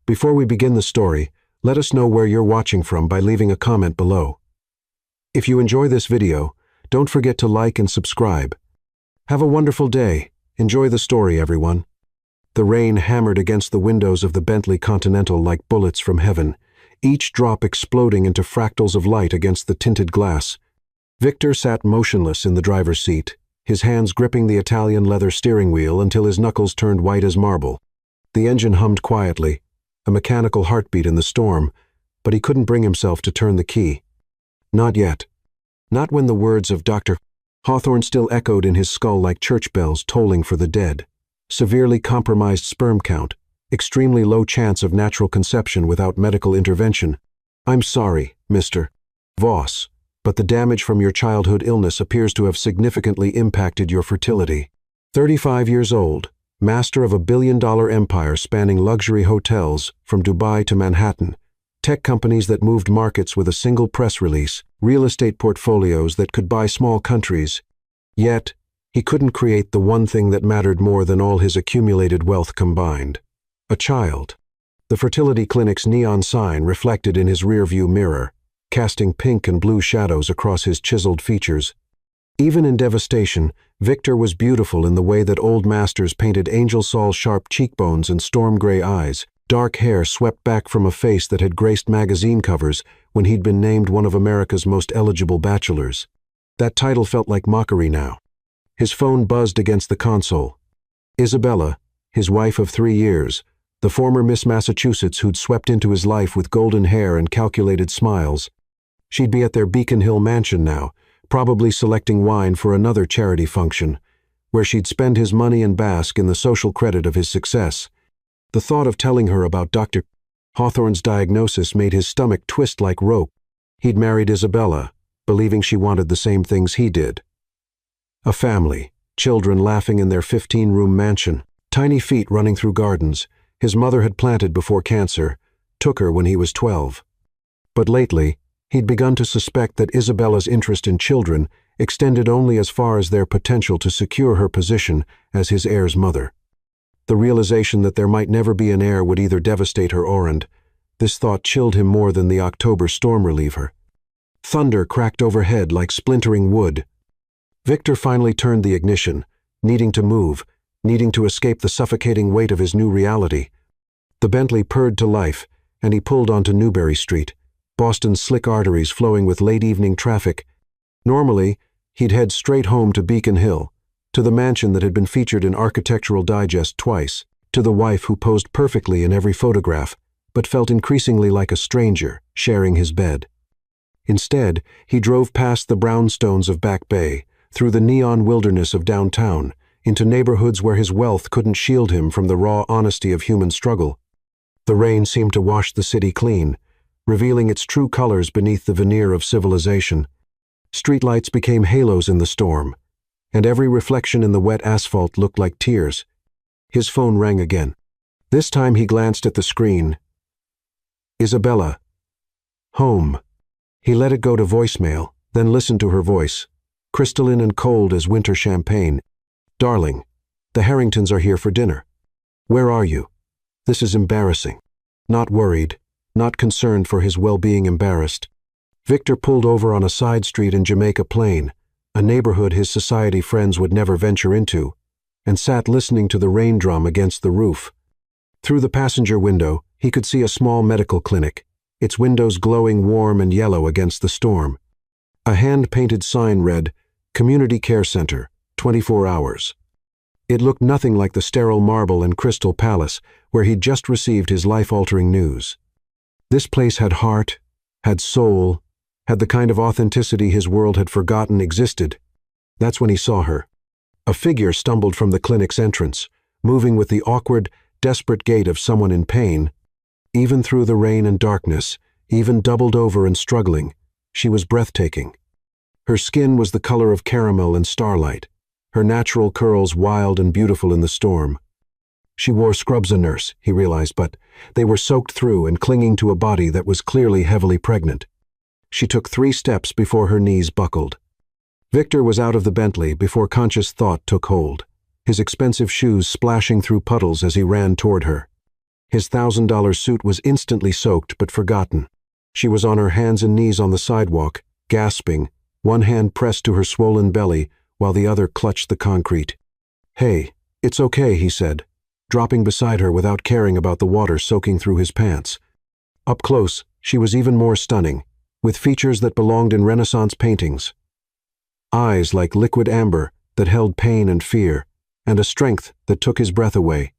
Before we begin the story, let us know where you're watching from by leaving a comment below. If you enjoy this video, don't forget to like and subscribe. Have a wonderful day. Enjoy the story, everyone. The rain hammered against the windows of the Bentley Continental like bullets from heaven, each drop exploding into fractals of light against the tinted glass. Victor sat motionless in the driver's seat, his hands gripping the Italian leather steering wheel until his knuckles turned white as marble. The engine hummed quietly, a mechanical heartbeat in the storm, but he couldn't bring himself to turn the key. Not yet. Not when the words of Dr. Hawthorne still echoed in his skull like church bells tolling for the dead. Severely compromised sperm count, extremely low chance of natural conception without medical intervention. I'm sorry, Mr. Voss, but the damage from your childhood illness appears to have significantly impacted your fertility. 35 years old, master of a billion-dollar empire spanning luxury hotels from Dubai to Manhattan, tech companies that moved markets with a single press release, real estate portfolios that could buy small countries. Yet, he couldn't create the one thing that mattered more than all his accumulated wealth combined. A child. The fertility clinic's neon sign reflected in his rearview mirror, casting pink and blue shadows across his chiseled features. Even in devastation, Victor was beautiful in the way that old masters painted Angel Saul's sharp cheekbones and storm-gray eyes, dark hair swept back from a face that had graced magazine covers when he'd been named one of America's most eligible bachelors. That title felt like mockery now. His phone buzzed against the console. Isabella, his wife of 3 years, the former Miss Massachusetts who'd swept into his life with golden hair and calculated smiles. She'd be at their Beacon Hill mansion now, probably selecting wine for another charity function, where she'd spend his money and bask in the social credit of his success. The thought of telling her about Dr. Hawthorne's diagnosis made his stomach twist like rope. He'd married Isabella, believing she wanted the same things he did. A family, children laughing in their 15-room mansion, tiny feet running through gardens his mother had planted before cancer, took her when he was 12. But lately, he'd begun to suspect that Isabella's interest in children extended only as far as their potential to secure her position as his heir's mother. The realization that there might never be an heir would either devastate her or end. This thought chilled him more than the October storm reliever. Thunder cracked overhead like splintering wood. Victor finally turned the ignition, needing to move, needing to escape the suffocating weight of his new reality. The Bentley purred to life, and he pulled onto Newbury Street, Boston's slick arteries flowing with late-evening traffic. Normally, he'd head straight home to Beacon Hill, to the mansion that had been featured in Architectural Digest twice, to the wife who posed perfectly in every photograph, but felt increasingly like a stranger, sharing his bed. Instead, he drove past the brownstones of Back Bay, through the neon wilderness of downtown, into neighborhoods where his wealth couldn't shield him from the raw honesty of human struggle. The rain seemed to wash the city clean, revealing its true colors beneath the veneer of civilization. Streetlights became halos in the storm, and every reflection in the wet asphalt looked like tears. His phone rang again. This time he glanced at the screen. Isabella. Home. He let it go to voicemail, then listened to her voice, crystalline and cold as winter champagne. Darling, the Harringtons are here for dinner. Where are you? This is embarrassing. Not worried, not concerned for his well-being embarrassed. Victor pulled over on a side street in Jamaica Plain, a neighborhood his society friends would never venture into, and sat listening to the rain drum against the roof. Through the passenger window, he could see a small medical clinic, its windows glowing warm and yellow against the storm. A hand-painted sign read, Community Care Center, 24 hours. It looked nothing like the sterile marble and crystal palace where he'd just received his life-altering news. This place had heart, had soul, had the kind of authenticity his world had forgotten existed. That's when he saw her. A figure stumbled from the clinic's entrance, moving with the awkward, desperate gait of someone in pain. Even through the rain and darkness, even doubled over and struggling, she was breathtaking. Her skin was the color of caramel and starlight, her natural curls wild and beautiful in the storm. She wore scrubs, a nurse, he realized, but they were soaked through and clinging to a body that was clearly heavily pregnant. She took 3 steps before her knees buckled. Victor was out of the Bentley before conscious thought took hold, his expensive shoes splashing through puddles as he ran toward her. His $1,000 suit was instantly soaked but forgotten. She was on her hands and knees on the sidewalk, gasping, one hand pressed to her swollen belly while the other clutched the concrete. "Hey, it's okay," he said, dropping beside her without caring about the water soaking through his pants. Up close, she was even more stunning, with features that belonged in Renaissance paintings. Eyes like liquid amber that held pain and fear, and a strength that took his breath away.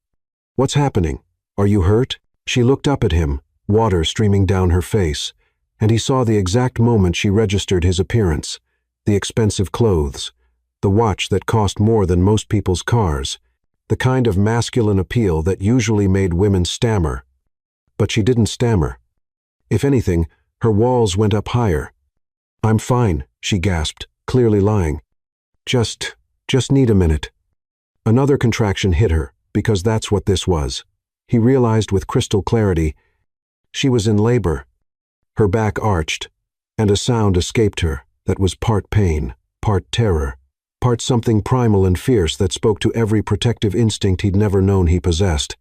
"What's happening? Are you hurt?" She looked up at him, water streaming down her face, and he saw the exact moment she registered his appearance, the expensive clothes, the watch that cost more than most people's cars, the kind of masculine appeal that usually made women stammer. But she didn't stammer. If anything, her walls went up higher. "I'm fine," she gasped, clearly lying. Just need a minute." Another contraction hit her, because that's what this was. He realized with crystal clarity. She was in labor. Her back arched, and a sound escaped her that was part pain, part terror, part something primal and fierce that spoke to every protective instinct he'd never known he possessed.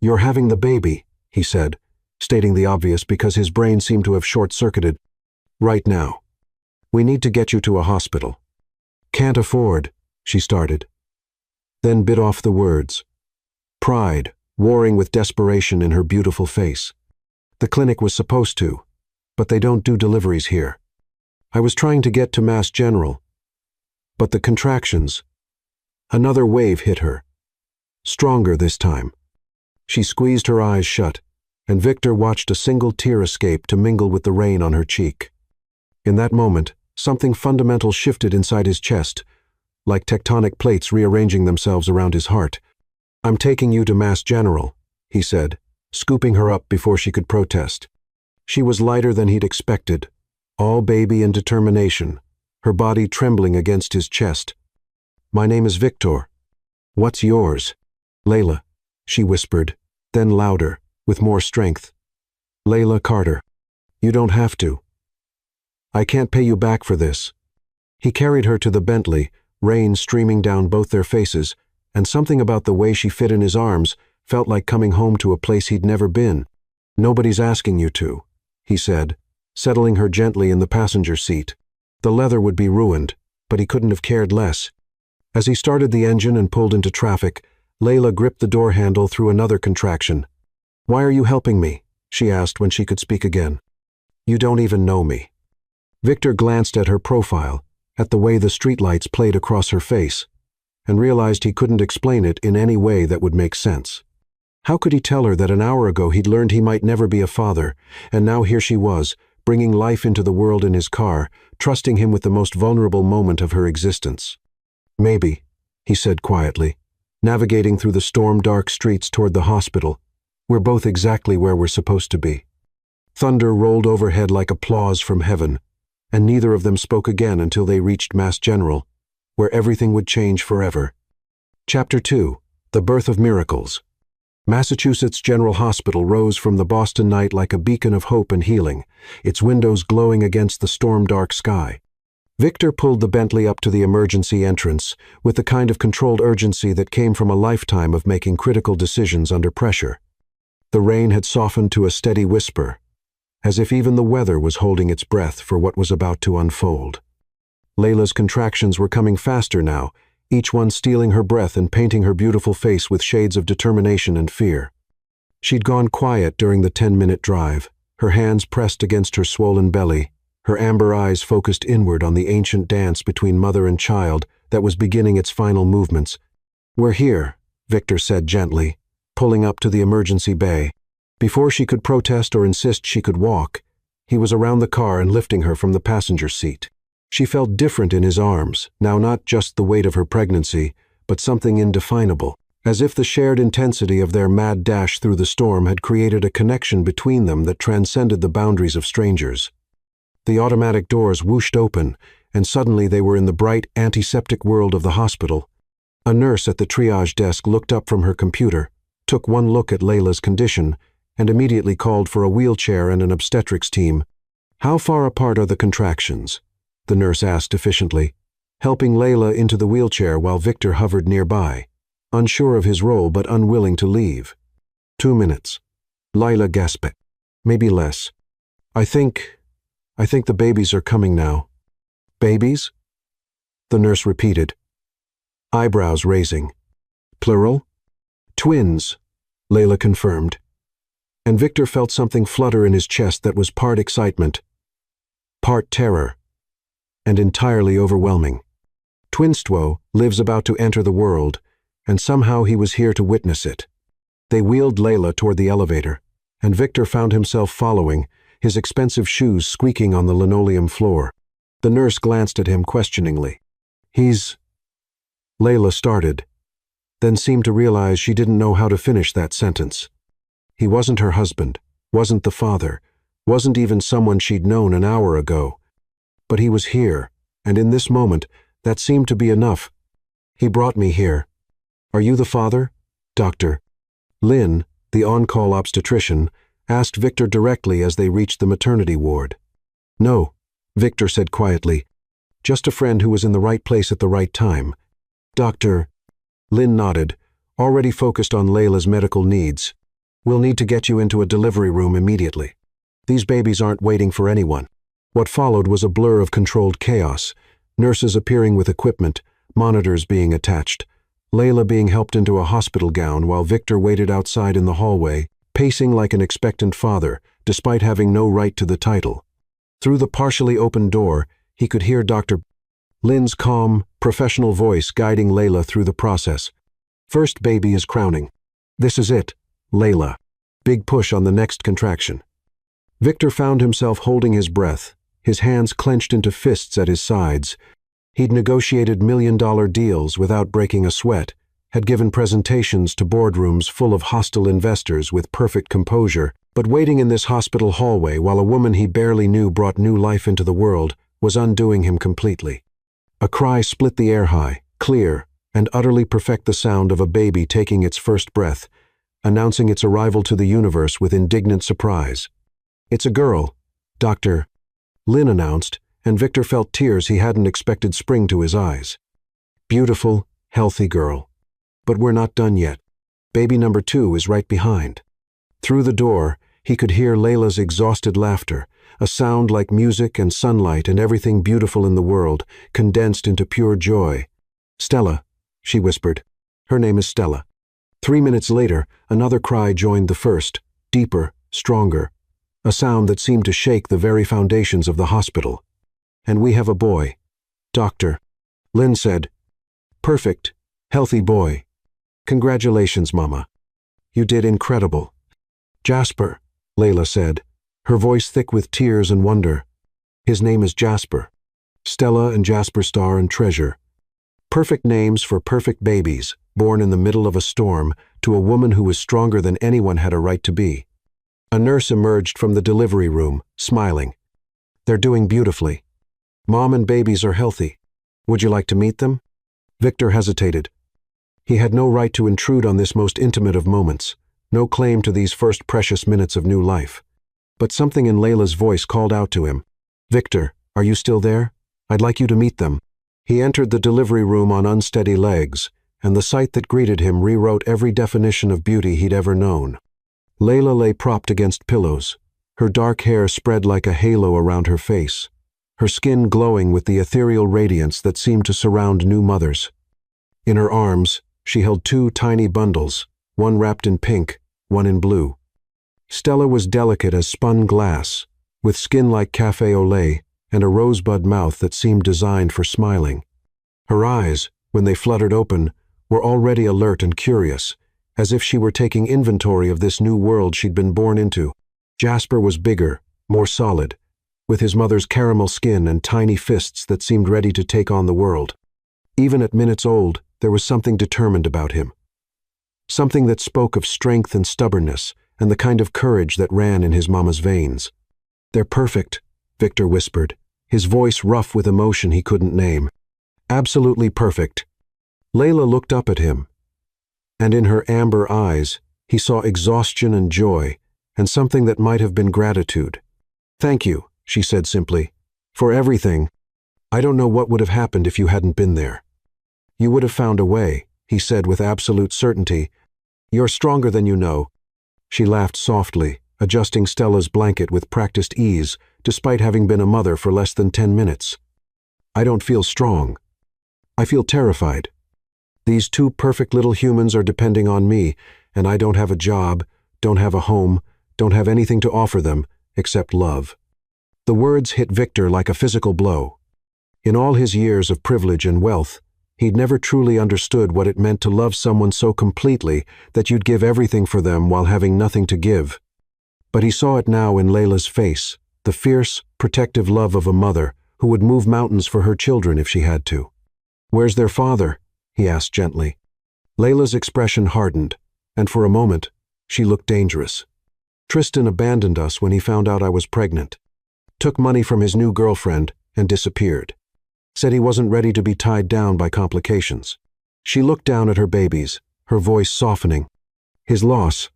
"You're having the baby," he said, stating the obvious because his brain seemed to have short-circuited. "Right now. We need to get you to a hospital." "Can't afford," she started, then bit off the words. Pride warring with desperation in her beautiful face. "The clinic was supposed to, but they don't do deliveries here. I was trying to get to Mass General, but the contractions." Another wave hit her, stronger this time. She squeezed her eyes shut, and Victor watched a single tear escape to mingle with the rain on her cheek. In that moment, something fundamental shifted inside his chest, like tectonic plates rearranging themselves around his heart. "I'm taking you to Mass General," he said, scooping her up before she could protest. She was lighter than he'd expected, all baby and determination, her body trembling against his chest. "My name is Victor. What's yours?" "Layla," she whispered, then louder, with more strength. "Layla Carter. You don't have to. I can't pay you back for this." He carried her to the Bentley, rain streaming down both their faces, and something about the way she fit in his arms felt like coming home to a place he'd never been. "Nobody's asking you to," he said, settling her gently in the passenger seat. The leather would be ruined, but he couldn't have cared less. As he started the engine and pulled into traffic, Layla gripped the door handle through another contraction. "Why are you helping me?" she asked when she could speak again. "You don't even know me." Victor glanced at her profile, at the way the streetlights played across her face, and realized he couldn't explain it in any way that would make sense. How could he tell her that an hour ago he'd learned he might never be a father, and now here she was, bringing life into the world in his car, trusting him with the most vulnerable moment of her existence? "Maybe," he said quietly, navigating through the storm-dark streets toward the hospital. "We're both exactly where we're supposed to be." Thunder rolled overhead like applause from heaven, and neither of them spoke again until they reached Mass General, where everything would change forever. Chapter 2. The Birth of Miracles. Massachusetts General Hospital rose from the Boston night like a beacon of hope and healing, its windows glowing against the storm-dark sky. Victor pulled the Bentley up to the emergency entrance with the kind of controlled urgency that came from a lifetime of making critical decisions under pressure. The rain had softened to a steady whisper, as if even the weather was holding its breath for what was about to unfold. Layla's contractions were coming faster now, each one stealing her breath and painting her beautiful face with shades of determination and fear. She'd gone quiet during the 10-minute drive, her hands pressed against her swollen belly, her amber eyes focused inward on the ancient dance between mother and child that was beginning its final movements. "We're here," Victor said gently, pulling up to the emergency bay. Before she could protest or insist she could walk, he was around the car and lifting her from the passenger seat. She felt different in his arms, now not just the weight of her pregnancy, but something indefinable, as if the shared intensity of their mad dash through the storm had created a connection between them that transcended the boundaries of strangers. The automatic doors whooshed open, and suddenly they were in the bright, antiseptic world of the hospital. A nurse at the triage desk looked up from her computer, took one look at Layla's condition, and immediately called for a wheelchair and an obstetrics team. "How far apart are the contractions?" the nurse asked efficiently, helping Layla into the wheelchair while Victor hovered nearby, unsure of his role but unwilling to leave. 2 minutes. Lila gasped. Maybe less. I think the babies are coming now. Babies? The nurse repeated, eyebrows raising. Plural? Twins, Layla confirmed. And Victor felt something flutter in his chest that was part excitement, part terror, and entirely overwhelming. Twinstvo lives about to enter the world, and somehow he was here to witness it. They wheeled Layla toward the elevator, and Victor found himself following, his expensive shoes squeaking on the linoleum floor. The nurse glanced at him questioningly. Layla started, then seemed to realize she didn't know how to finish that sentence. He wasn't her husband, wasn't the father, wasn't even someone she'd known an hour ago. But he was here, and in this moment, that seemed to be enough. He brought me here. Are you the father, Doctor? Lynn, the on-call obstetrician, asked Victor directly as they reached the maternity ward. No, Victor said quietly. Just a friend who was in the right place at the right time. Doctor. Lynn nodded, already focused on Layla's medical needs. We'll need to get you into a delivery room immediately. These babies aren't waiting for anyone. What followed was a blur of controlled chaos, nurses appearing with equipment, monitors being attached, Layla being helped into a hospital gown while Victor waited outside in the hallway, pacing like an expectant father, despite having no right to the title. Through the partially opened door, he could hear Dr. Lynn's calm, professional voice guiding Layla through the process. First baby is crowning. This is it, Layla. Big push on the next contraction. Victor found himself holding his breath, his hands clenched into fists at his sides. He'd negotiated million-dollar deals without breaking a sweat, had given presentations to boardrooms full of hostile investors with perfect composure, but waiting in this hospital hallway while a woman he barely knew brought new life into the world was undoing him completely. A cry split the air high, clear, and utterly perfect the sound of a baby taking its first breath, announcing its arrival to the universe with indignant surprise. It's a girl, Dr. Lynn announced, and Victor felt tears he hadn't expected spring to his eyes. Beautiful, healthy girl. But we're not done yet. Baby number 2 is right behind. Through the door, he could hear Layla's exhausted laughter, a sound like music and sunlight and everything beautiful in the world, condensed into pure joy. Stella, she whispered. Her name is Stella. 3 minutes later, another cry joined the first, deeper, stronger, a sound that seemed to shake the very foundations of the hospital. And we have a boy. Doctor. Lynn said. Perfect, healthy boy. Congratulations, Mama. You did incredible. Jasper, Layla said, her voice thick with tears and wonder. His name is Jasper. Stella and Jasper Star and Treasure. Perfect names for perfect babies, born in the middle of a storm, to a woman who was stronger than anyone had a right to be. A nurse emerged from the delivery room, smiling. They're doing beautifully. Mom and babies are healthy. Would you like to meet them? Victor hesitated. He had no right to intrude on this most intimate of moments, no claim to these first precious minutes of new life. But something in Layla's voice called out to him. Victor, are you still there? I'd like you to meet them. He entered the delivery room on unsteady legs, and the sight that greeted him rewrote every definition of beauty he'd ever known. Layla lay propped against pillows, her dark hair spread like a halo around her face, her skin glowing with the ethereal radiance that seemed to surround new mothers. In her arms, she held 2 tiny bundles, one wrapped in pink, one in blue. Stella was delicate as spun glass, with skin like café au lait and a rosebud mouth that seemed designed for smiling. Her eyes, when they fluttered open, were already alert and curious, as if she were taking inventory of this new world she'd been born into. Jasper was bigger, more solid, with his mother's caramel skin and tiny fists that seemed ready to take on the world. Even at minutes old, there was something determined about him. Something that spoke of strength and stubbornness, and the kind of courage that ran in his mama's veins. They're perfect, Victor whispered, his voice rough with emotion he couldn't name. Absolutely perfect. Layla looked up at him, and in her amber eyes, he saw exhaustion and joy, and something that might have been gratitude. Thank you, she said simply, for everything. I don't know what would have happened if you hadn't been there. You would have found a way, he said with absolute certainty. You're stronger than you know. She laughed softly, adjusting Stella's blanket with practiced ease, despite having been a mother for less than 10 minutes. I don't feel strong. I feel terrified. These two perfect little humans are depending on me, and I don't have a job, don't have a home, don't have anything to offer them, except love. The words hit Victor like a physical blow. In all his years of privilege and wealth, he'd never truly understood what it meant to love someone so completely that you'd give everything for them while having nothing to give. But he saw it now in Layla's face, the fierce, protective love of a mother who would move mountains for her children if she had to. "Where's their father?" he asked gently. Layla's expression hardened, and for a moment, she looked dangerous. "Tristan abandoned us when he found out I was pregnant. Took money from his new girlfriend and disappeared. Said he wasn't ready to be tied down by complications." She looked down at her babies, her voice softening. "His loss.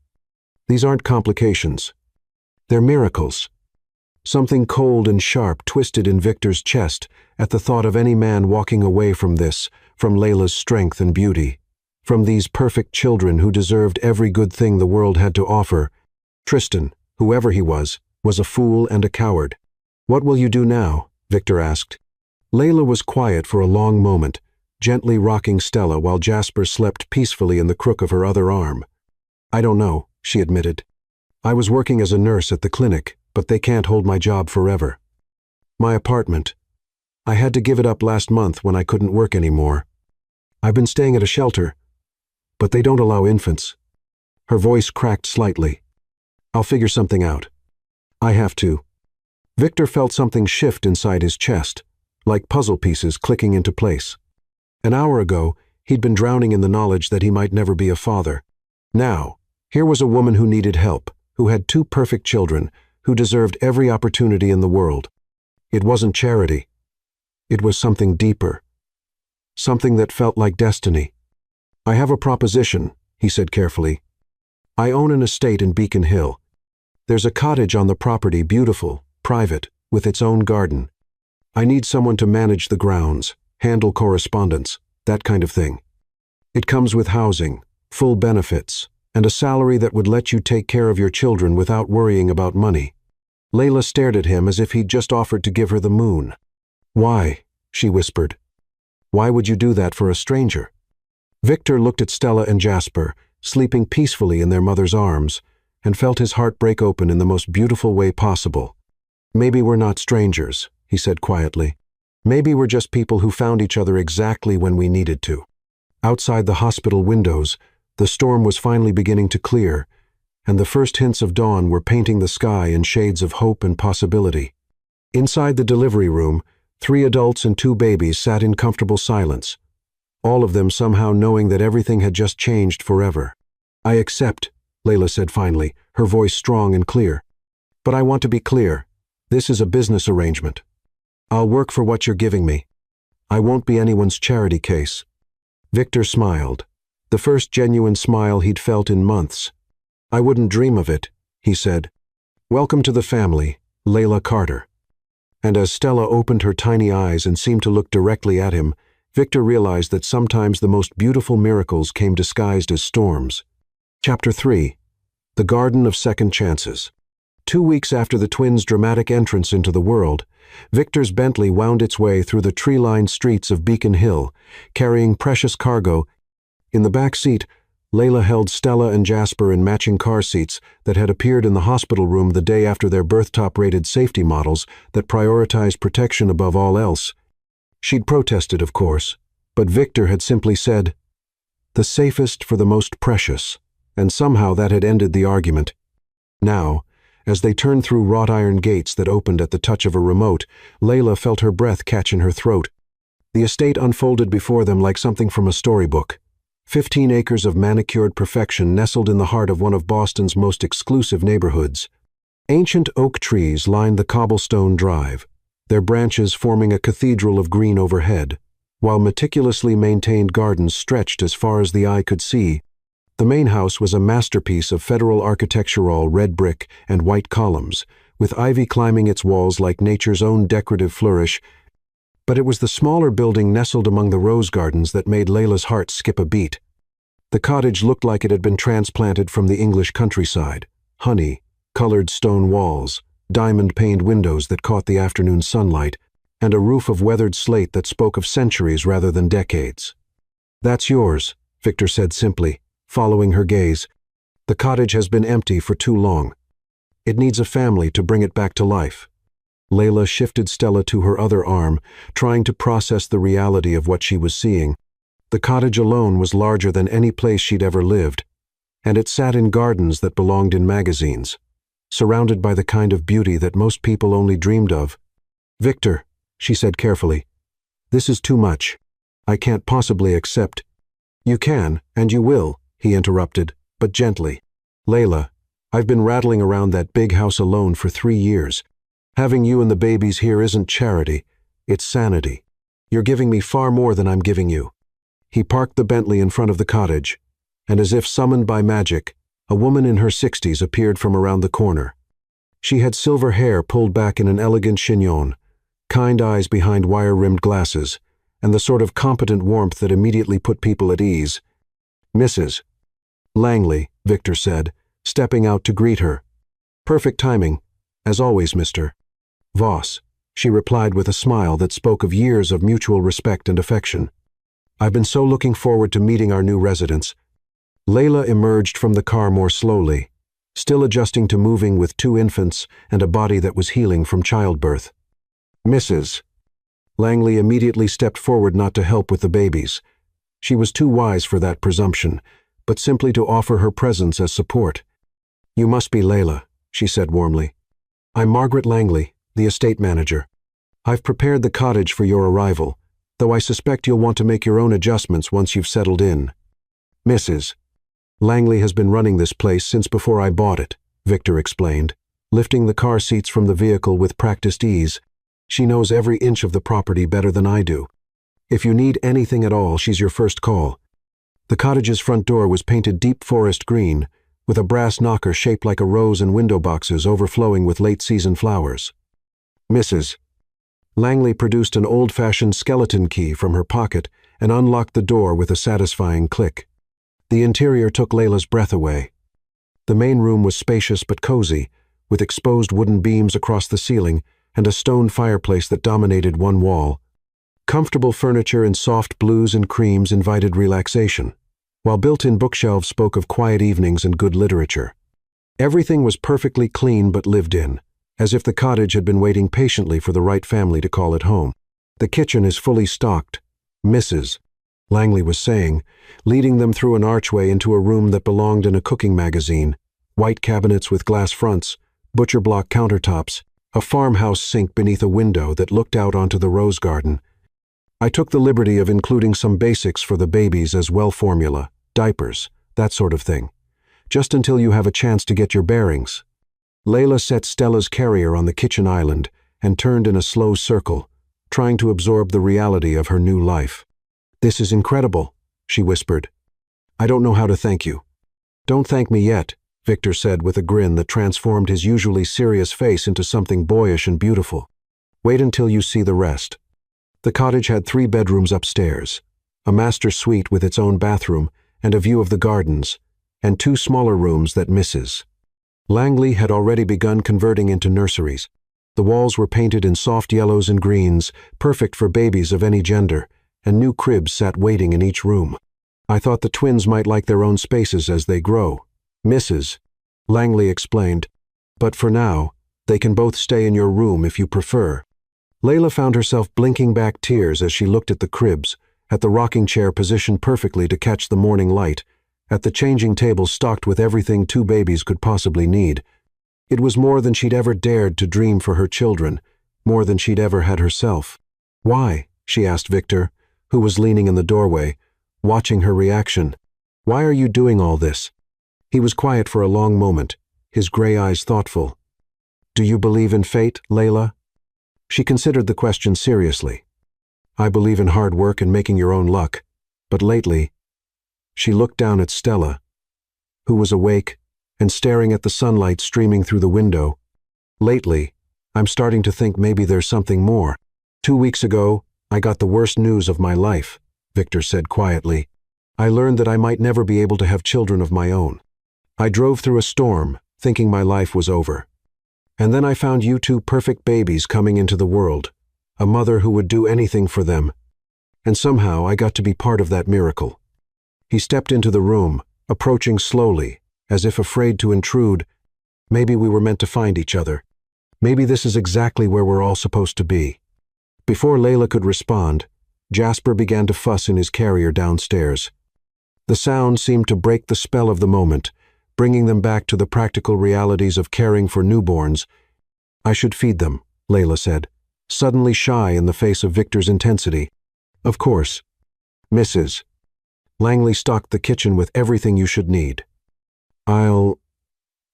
These aren't complications. They're miracles." Something cold and sharp twisted in Victor's chest at the thought of any man walking away from this, from Layla's strength and beauty, from these perfect children who deserved every good thing the world had to offer. Tristan, whoever he was a fool and a coward. "What will you do now?" Victor asked. Layla was quiet for a long moment, gently rocking Stella while Jasper slept peacefully in the crook of her other arm. "I don't know," she admitted. "I was working as a nurse at the clinic, but they can't hold my job forever. My apartment. I had to give it up last month when I couldn't work anymore. I've been staying at a shelter, but they don't allow infants." Her voice cracked slightly. "I'll figure something out. I have to." Victor felt something shift inside his chest, like puzzle pieces clicking into place. An hour ago, he'd been drowning in the knowledge that he might never be a father. Now, here was a woman who needed help, who had two perfect children, who deserved every opportunity in the world. It wasn't charity. It was something deeper. Something that felt like destiny. "I have a proposition," he said carefully. "I own an estate in Beacon Hill. There's a cottage on the property, beautiful, private, with its own garden. I need someone to manage the grounds, handle correspondence, that kind of thing. It comes with housing, full benefits, and a salary that would let you take care of your children without worrying about money." Layla stared at him as if he'd just offered to give her the moon. "Why?" she whispered. "Why would you do that for a stranger?" Victor looked at Stella and Jasper, sleeping peacefully in their mother's arms, and felt his heart break open in the most beautiful way possible. "Maybe we're not strangers," he said quietly. "Maybe we're just people who found each other exactly when we needed to." Outside the hospital windows, the storm was finally beginning to clear, and the first hints of dawn were painting the sky in shades of hope and possibility. Inside the delivery room, 3 adults and 2 babies sat in comfortable silence, all of them somehow knowing that everything had just changed forever. "I accept," Layla said finally, her voice strong and clear. "But I want to be clear. This is a business arrangement. I'll work for what you're giving me. I won't be anyone's charity case." Victor smiled, the first genuine smile he'd felt in months. "I wouldn't dream of it," he said. "Welcome to the family, Layla Carter." And as Stella opened her tiny eyes and seemed to look directly at him, Victor realized that sometimes the most beautiful miracles came disguised as storms. Chapter 3. The Garden of Second Chances. 2 weeks after the twins' dramatic entrance into the world, Victor's Bentley wound its way through the tree-lined streets of Beacon Hill, carrying precious cargo. In the back seat, Layla held Stella and Jasper in matching car seats that had appeared in the hospital room the day after their birth-top-rated safety models that prioritized protection above all else. She'd protested, of course, but Victor had simply said, "The safest for the most precious," and somehow that had ended the argument. Now, as they turned through wrought iron gates that opened at the touch of a remote, Layla felt her breath catch in her throat. The estate unfolded before them like something from a storybook. 15 acres of manicured perfection nestled in the heart of one of Boston's most exclusive neighborhoods. Ancient oak trees lined the cobblestone drive, their branches forming a cathedral of green overhead, while meticulously maintained gardens stretched as far as the eye could see. The main house was a masterpiece of federal architectural red brick and white columns, with ivy climbing its walls like nature's own decorative flourish. But it was the smaller building nestled among the rose gardens that made Layla's heart skip a beat. The cottage looked like it had been transplanted from the English countryside. Honey, colored stone walls, diamond-paned windows that caught the afternoon sunlight, and a roof of weathered slate that spoke of centuries rather than decades. "That's yours," Victor said simply, following her gaze. "The cottage has been empty for too long. It needs a family to bring it back to life." Layla shifted Stella to her other arm, trying to process the reality of what she was seeing. The cottage alone was larger than any place she'd ever lived, and it sat in gardens that belonged in magazines, surrounded by the kind of beauty that most people only dreamed of. "Victor," she said carefully, "this is too much. I can't possibly accept—" "You can, and you will," he interrupted, but gently. "Layla, I've been rattling around that big house alone for 3 years. Having you and the babies here isn't charity, it's sanity. You're giving me far more than I'm giving you." He parked the Bentley in front of the cottage, and as if summoned by magic, a woman in her 60s appeared from around the corner. She had silver hair pulled back in an elegant chignon, kind eyes behind wire-rimmed glasses, and the sort of competent warmth that immediately put people at ease. "Mrs. Langley," Victor said, stepping out to greet her. "Perfect timing, as always, Mr. Voss," she replied with a smile that spoke of years of mutual respect and affection. "I've been so looking forward to meeting our new residents." Layla emerged from the car more slowly, still adjusting to moving with 2 infants and a body that was healing from childbirth. "Mrs. Langley immediately stepped forward, not to help with the babies. She was too wise for that presumption, but simply to offer her presence as support. "You must be Layla," she said warmly. "I'm Margaret Langley, the estate manager. I've prepared the cottage for your arrival, though I suspect you'll want to make your own adjustments once you've settled in." "Mrs. Langley has been running this place since before I bought it," Victor explained, lifting the car seats from the vehicle with practiced ease. "She knows every inch of the property better than I do. If you need anything at all, she's your first call." The cottage's front door was painted deep forest green, with a brass knocker shaped like a rose and window boxes overflowing with late-season flowers. Mrs. Langley produced an old-fashioned skeleton key from her pocket and unlocked the door with a satisfying click. The interior took Layla's breath away. The main room was spacious but cozy, with exposed wooden beams across the ceiling and a stone fireplace that dominated one wall. Comfortable furniture in soft blues and creams invited relaxation, while built-in bookshelves spoke of quiet evenings and good literature. Everything was perfectly clean but lived in, as if the cottage had been waiting patiently for the right family to call it home. "The kitchen is fully stocked, Mrs. Langley was saying, leading them through an archway into a room that belonged in a cooking magazine. White cabinets with glass fronts, butcher block countertops, a farmhouse sink beneath a window that looked out onto the rose garden. I took the liberty of including some basics for the babies as well: formula, diapers, that sort of thing. Just until you have a chance to get your bearings." Layla set Stella's carrier on the kitchen island and turned in a slow circle, trying to absorb the reality of her new life. "This is incredible," she whispered. "I don't know how to thank you." "Don't thank me yet," Victor said with a grin that transformed his usually serious face into something boyish and beautiful. "Wait until you see the rest." The cottage had 3 bedrooms upstairs, a master suite with its own bathroom and a view of the gardens, and 2 smaller rooms that Mrs. Langley had already begun converting into nurseries. The walls were painted in soft yellows and greens, perfect for babies of any gender, and new cribs sat waiting in each room. "I thought the twins might like their own spaces as they grow," Mrs. Langley explained, "but for now, they can both stay in your room if you prefer." Layla found herself blinking back tears as she looked at the cribs, at the rocking chair positioned perfectly to catch the morning light, at the changing table stocked with everything 2 babies could possibly need. It was more than she'd ever dared to dream for her children, more than she'd ever had herself. "Why?" she asked Victor, who was leaning in the doorway, watching her reaction. "Why are you doing all this?" He was quiet for a long moment, his gray eyes thoughtful. "Do you believe in fate, Layla?" She considered the question seriously. "I believe in hard work and making your own luck, but lately—" She looked down at Stella, who was awake and staring at the sunlight streaming through the window. "Lately, I'm starting to think maybe there's something more. 2 weeks ago, I got the worst news of my life," Victor said quietly. I learned that I might never be able to have children of my own. I drove through a storm, thinking my life was over. And then I found you two perfect babies coming into the world, a mother who would do anything for them. And somehow I got to be part of that miracle." He stepped into the room, approaching slowly, as if afraid to intrude. "Maybe we were meant to find each other. Maybe this is exactly where we're all supposed to be." Before Layla could respond, Jasper began to fuss in his carrier downstairs. The sound seemed to break the spell of the moment, bringing them back to the practical realities of caring for newborns. "I should feed them," Layla said, suddenly shy in the face of Victor's intensity. "Of course. Mrs. Langley stocked the kitchen with everything you should need. I'll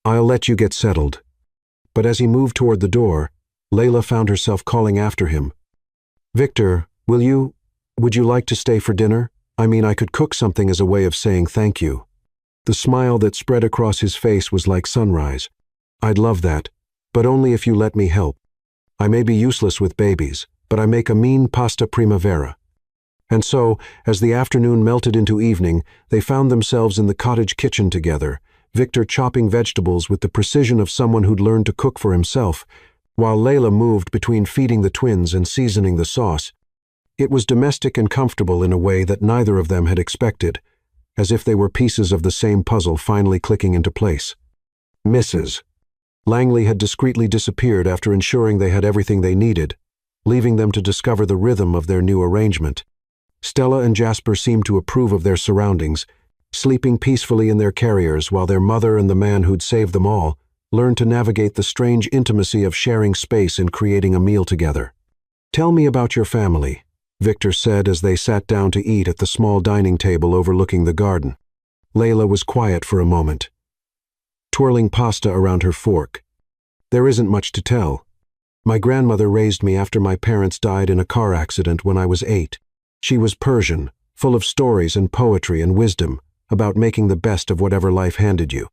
let you get settled." But as he moved toward the door, Layla found herself calling after him. "Victor, would you like to stay for dinner? I mean, I could cook something as a way of saying thank you." The smile that spread across his face was like sunrise. "I'd love that, but only if you let me help. I may be useless with babies, but I make a mean pasta primavera." And so, as the afternoon melted into evening, they found themselves in the cottage kitchen together, Victor chopping vegetables with the precision of someone who'd learned to cook for himself, while Layla moved between feeding the twins and seasoning the sauce. It was domestic and comfortable in a way that neither of them had expected, as if they were pieces of the same puzzle finally clicking into place. Mrs. Langley had discreetly disappeared after ensuring they had everything they needed, leaving them to discover the rhythm of their new arrangement. Stella and Jasper seemed to approve of their surroundings, sleeping peacefully in their carriers while their mother and the man who'd saved them all learned to navigate the strange intimacy of sharing space and creating a meal together. "Tell me about your family," Victor said as they sat down to eat at the small dining table overlooking the garden. Layla was quiet for a moment, twirling pasta around her fork. "There isn't much to tell. My grandmother raised me after my parents died in a car accident when I was 8. She was Persian, full of stories and poetry and wisdom about making the best of whatever life handed you.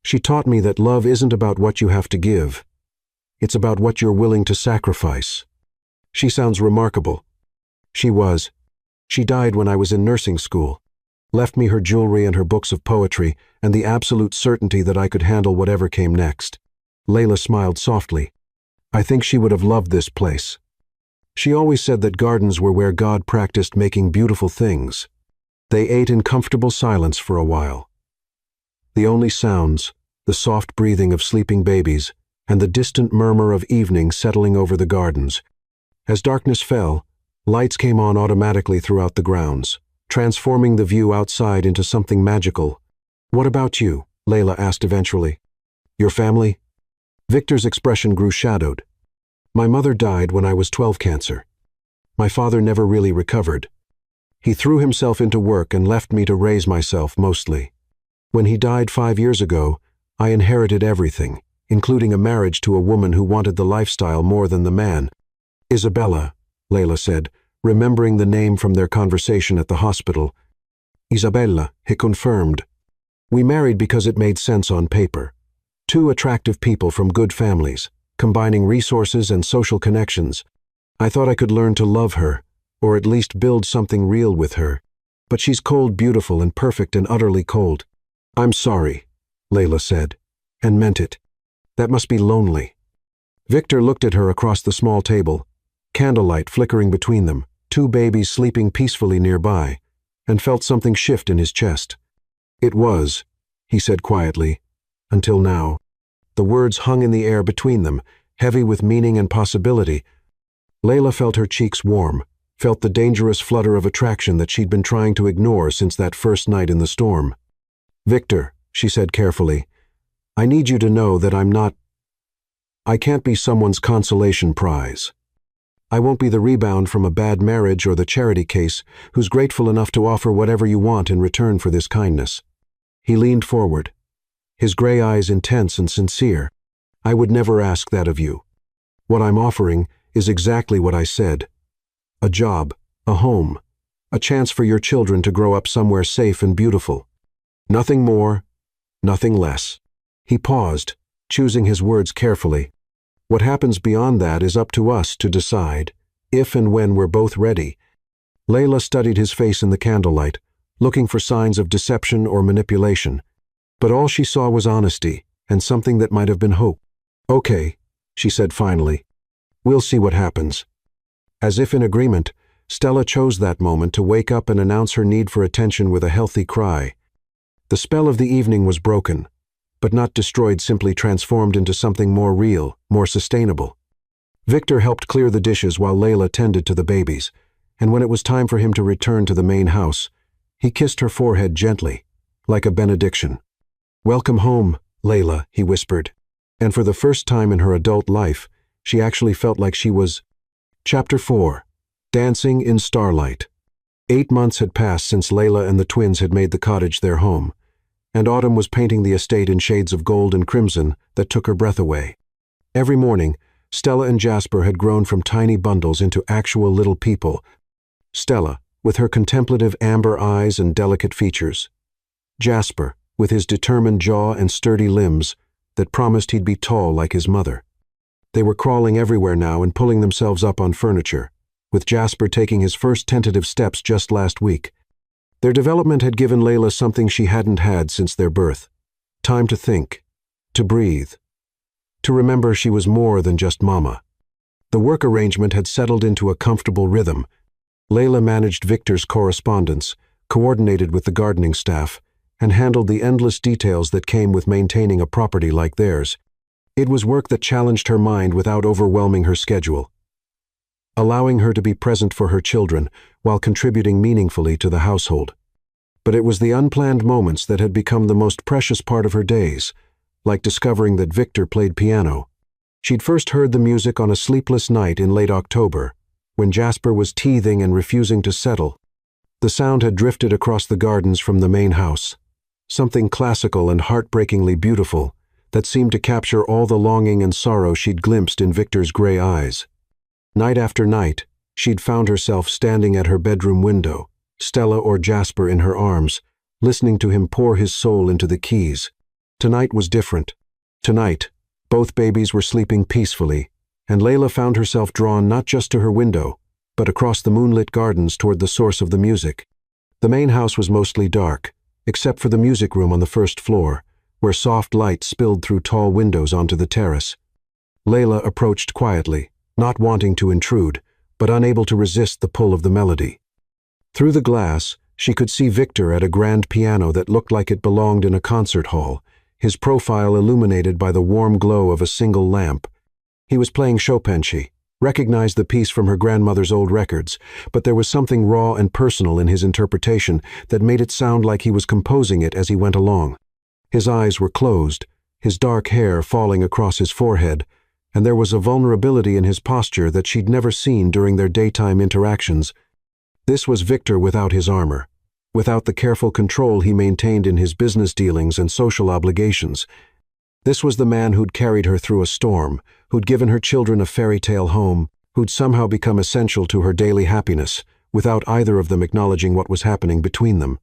She taught me that love isn't about what you have to give. It's about what you're willing to sacrifice." "She sounds remarkable." "She was. She died when I was in nursing school. Left me her jewelry and her books of poetry and the absolute certainty that I could handle whatever came next." Layla smiled softly. "I think she would have loved this place. She always said that gardens were where God practiced making beautiful things." They ate in comfortable silence for a while. The only sounds, the soft breathing of sleeping babies, and the distant murmur of evening settling over the gardens. As darkness fell, lights came on automatically throughout the grounds, transforming the view outside into something magical. "What about you?" Layla asked eventually. "Your family?" Victor's expression grew shadowed. "My mother died when I was 12 cancer. My father never really recovered. He threw himself into work and left me to raise myself mostly. When he died 5 years ago, I inherited everything, including a marriage to a woman who wanted the lifestyle more than the man." "Isabella," Layla said, remembering the name from their conversation at the hospital. "Isabella," he confirmed. "We married because it made sense on paper. Two attractive people from good families, combining resources and social connections. I thought I could learn to love her, or at least build something real with her. But she's cold, beautiful, and perfect and utterly cold." "I'm sorry," Layla said, and meant it. "That must be lonely." Victor looked at her across the small table, candlelight flickering between them, two babies sleeping peacefully nearby, and felt something shift in his chest. "It was," he said quietly, "until now." The words hung in the air between them, heavy with meaning and possibility. Layla felt her cheeks warm, felt the dangerous flutter of attraction that she'd been trying to ignore since that first night in the storm. "Victor," she said carefully, "I need you to know that I can't be someone's consolation prize. I won't be the rebound from a bad marriage or the charity case who's grateful enough to offer whatever you want in return for this kindness." He leaned forward, his gray eyes intense and sincere. "I would never ask that of you. What I'm offering is exactly what I said. A job, a home, a chance for your children to grow up somewhere safe and beautiful. Nothing more, nothing less." He paused, choosing his words carefully. "What happens beyond that is up to us to decide, if and when we're both ready." Layla studied his face in the candlelight, looking for signs of deception or manipulation. But all she saw was honesty and something that might have been hope. "Okay," she said finally. "We'll see what happens." As if in agreement, Stella chose that moment to wake up and announce her need for attention with a healthy cry. The spell of the evening was broken, but not destroyed, simply transformed into something more real, more sustainable. Victor helped clear the dishes while Layla tended to the babies, and when it was time for him to return to the main house, he kissed her forehead gently, like a benediction. "Welcome home, Layla," he whispered, and for the first time in her adult life, she actually felt like she was. Chapter 4. Dancing in Starlight. 8 months had passed since Layla and the twins had made the cottage their home, and autumn was painting the estate in shades of gold and crimson that took her breath away. Every morning, Stella and Jasper had grown from tiny bundles into actual little people. Stella, with her contemplative amber eyes and delicate features. Jasper, with his determined jaw and sturdy limbs that promised he'd be tall like his mother. They were crawling everywhere now and pulling themselves up on furniture, with Jasper taking his first tentative steps just last week. Their development had given Layla something she hadn't had since their birth. Time to think, to breathe, to remember she was more than just mama. The work arrangement had settled into a comfortable rhythm. Layla managed Victor's correspondence, coordinated with the gardening staff, and handled the endless details that came with maintaining a property like theirs. It was work that challenged her mind without overwhelming her schedule, allowing her to be present for her children while contributing meaningfully to the household. But it was the unplanned moments that had become the most precious part of her days, like discovering that Victor played piano. She'd first heard the music on a sleepless night in late October, when Jasper was teething and refusing to settle. The sound had drifted across the gardens from the main house, something classical and heartbreakingly beautiful that seemed to capture all the longing and sorrow she'd glimpsed in Victor's gray eyes. Night after night, she'd found herself standing at her bedroom window, Stella or Jasper in her arms, listening to him pour his soul into the keys. Tonight was different. Tonight, both babies were sleeping peacefully, and Layla found herself drawn not just to her window, but across the moonlit gardens toward the source of the music. The main house was mostly dark, except for the music room on the first floor, where soft light spilled through tall windows onto the terrace. Layla approached quietly, not wanting to intrude, but unable to resist the pull of the melody. Through the glass, she could see Victor at a grand piano that looked like it belonged in a concert hall, his profile illuminated by the warm glow of a single lamp. He was playing Chopin. She recognized the piece from her grandmother's old records, but there was something raw and personal in his interpretation that made it sound like he was composing it as he went along. His eyes were closed, his dark hair falling across his forehead, and there was a vulnerability in his posture that she'd never seen during their daytime interactions. This was Victor without his armor, without the careful control he maintained in his business dealings and social obligations. This was the man who'd carried her through a storm, who'd given her children a fairy tale home, who'd somehow become essential to her daily happiness, without either of them acknowledging what was happening between them.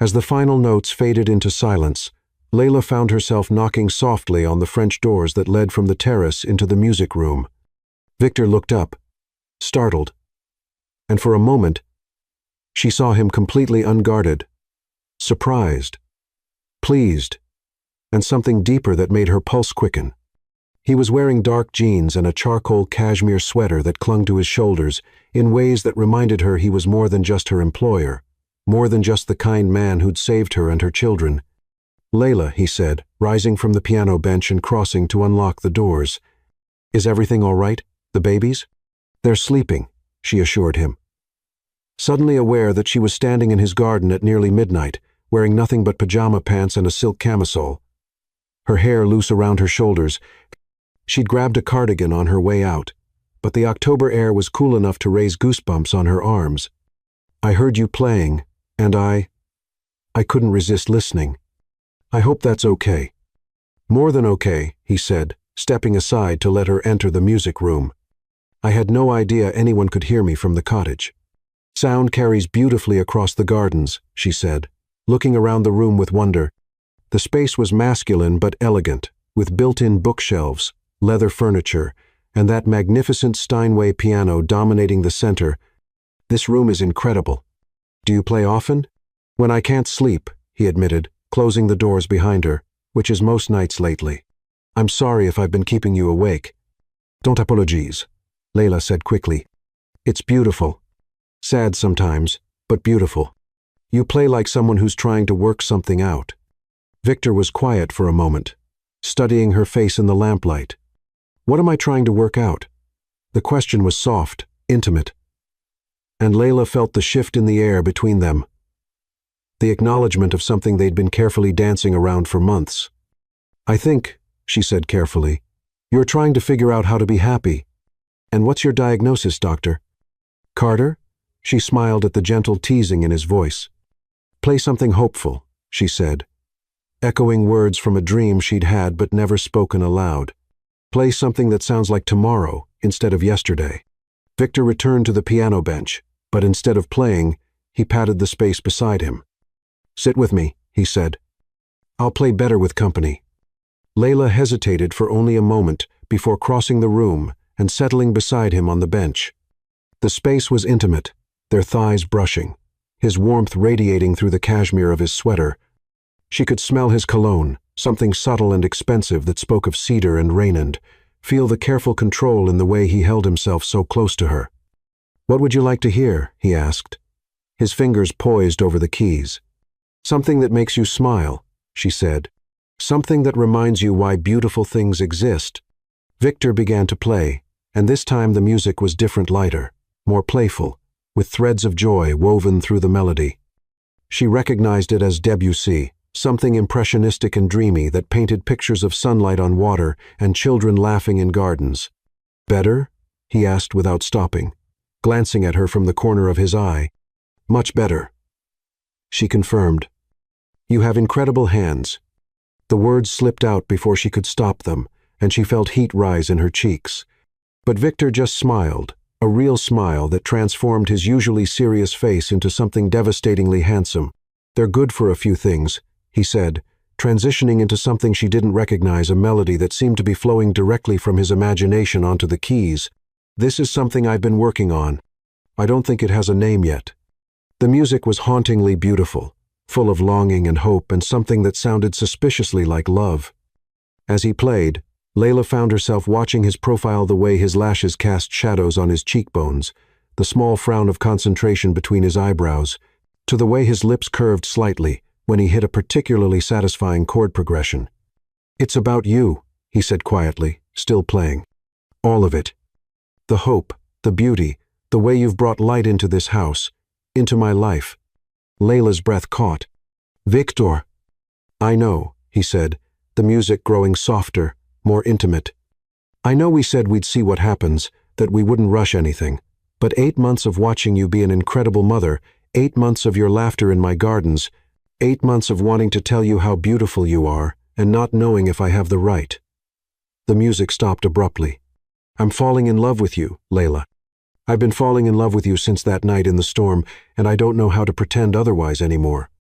As the final notes faded into silence, Layla found herself knocking softly on the French doors that led from the terrace into the music room. Victor looked up, startled, and for a moment, she saw him completely unguarded, surprised, pleased, and something deeper that made her pulse quicken. He was wearing dark jeans and a charcoal cashmere sweater that clung to his shoulders in ways that reminded her he was more than just her employer, more than just the kind man who'd saved her and her children. "Layla," he said, rising from the piano bench and crossing to unlock the doors. "Is everything all right? The babies?" "They're sleeping," she assured him. Suddenly aware that she was standing in his garden at nearly midnight, wearing nothing but pajama pants and a silk camisole, her hair loose around her shoulders, she'd grabbed a cardigan on her way out, but the October air was cool enough to raise goosebumps on her arms. "I heard you playing, and I couldn't resist listening. I hope that's okay." "More than okay," he said, stepping aside to let her enter the music room. "I had no idea anyone could hear me from the cottage." "Sound carries beautifully across the gardens," she said, looking around the room with wonder. The space was masculine but elegant, with built-in bookshelves, leather furniture, and that magnificent Steinway piano dominating the center. "This room is incredible. Do you play often?" When I can't sleep, he admitted, closing the doors behind her, which is most nights lately. I'm sorry if I've been keeping you awake. Don't apologize, Layla said quickly. It's beautiful. Sad sometimes, but beautiful. You play like someone who's trying to work something out. Victor was quiet for a moment, studying her face in the lamplight. What am I trying to work out? The question was soft, intimate. And Layla felt the shift in the air between them. The acknowledgement of something they'd been carefully dancing around for months. I think, she said carefully, you're trying to figure out how to be happy. And what's your diagnosis, doctor? Carter? She smiled at the gentle teasing in his voice. Play something hopeful, she said, echoing words from a dream she'd had but never spoken aloud. Play something that sounds like tomorrow instead of yesterday. Victor returned to the piano bench, but instead of playing, he patted the space beside him. Sit with me, he said. I'll play better with company. Layla hesitated for only a moment before crossing the room and settling beside him on the bench. The space was intimate, their thighs brushing, his warmth radiating through the cashmere of his sweater. She could smell his cologne, something subtle and expensive that spoke of cedar and Raynand, feel the careful control in the way he held himself so close to her. What would you like to hear? He asked, his fingers poised over the keys. Something that makes you smile, she said. Something that reminds you why beautiful things exist. Victor began to play, and this time the music was different, lighter, more playful, with threads of joy woven through the melody. She recognized it as Debussy, something impressionistic and dreamy that painted pictures of sunlight on water and children laughing in gardens. Better? He asked without stopping, glancing at her from the corner of his eye. Much better. She confirmed. You have incredible hands. The words slipped out before she could stop them, and she felt heat rise in her cheeks. But Victor just smiled, a real smile that transformed his usually serious face into something devastatingly handsome. They're good for a few things, he said, transitioning into something she didn't recognize, a melody that seemed to be flowing directly from his imagination onto the keys. This is something I've been working on. I don't think it has a name yet. The music was hauntingly beautiful, full of longing and hope and something that sounded suspiciously like love. As he played, Layla found herself watching his profile, the way his lashes cast shadows on his cheekbones, the small frown of concentration between his eyebrows, to the way his lips curved slightly when he hit a particularly satisfying chord progression. It's about you, he said quietly, still playing. All of it. The hope, the beauty, the way you've brought light into this house, into my life. Layla's breath caught. Victor. I know, he said, the music growing softer, more intimate. I know we said we'd see what happens, that we wouldn't rush anything, but 8 months of watching you be an incredible mother, 8 months of your laughter in my gardens, 8 months of wanting to tell you how beautiful you are, and not knowing if I have the right. The music stopped abruptly. I'm falling in love with you, Layla. I've been falling in love with you since that night in the storm, and I don't know how to pretend otherwise anymore.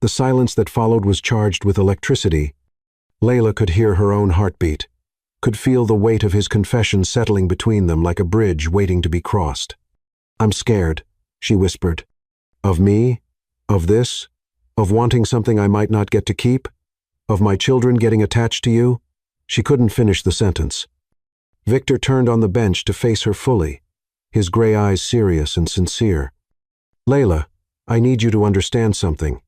The silence that followed was charged with electricity. Layla could hear her own heartbeat, could feel the weight of his confession settling between them like a bridge waiting to be crossed. I'm scared, she whispered. Of me? Of this? Of wanting something I might not get to keep? Of my children getting attached to you? She couldn't finish the sentence. Victor turned on the bench to face her fully, his gray eyes serious and sincere. Layla, I need you to understand something.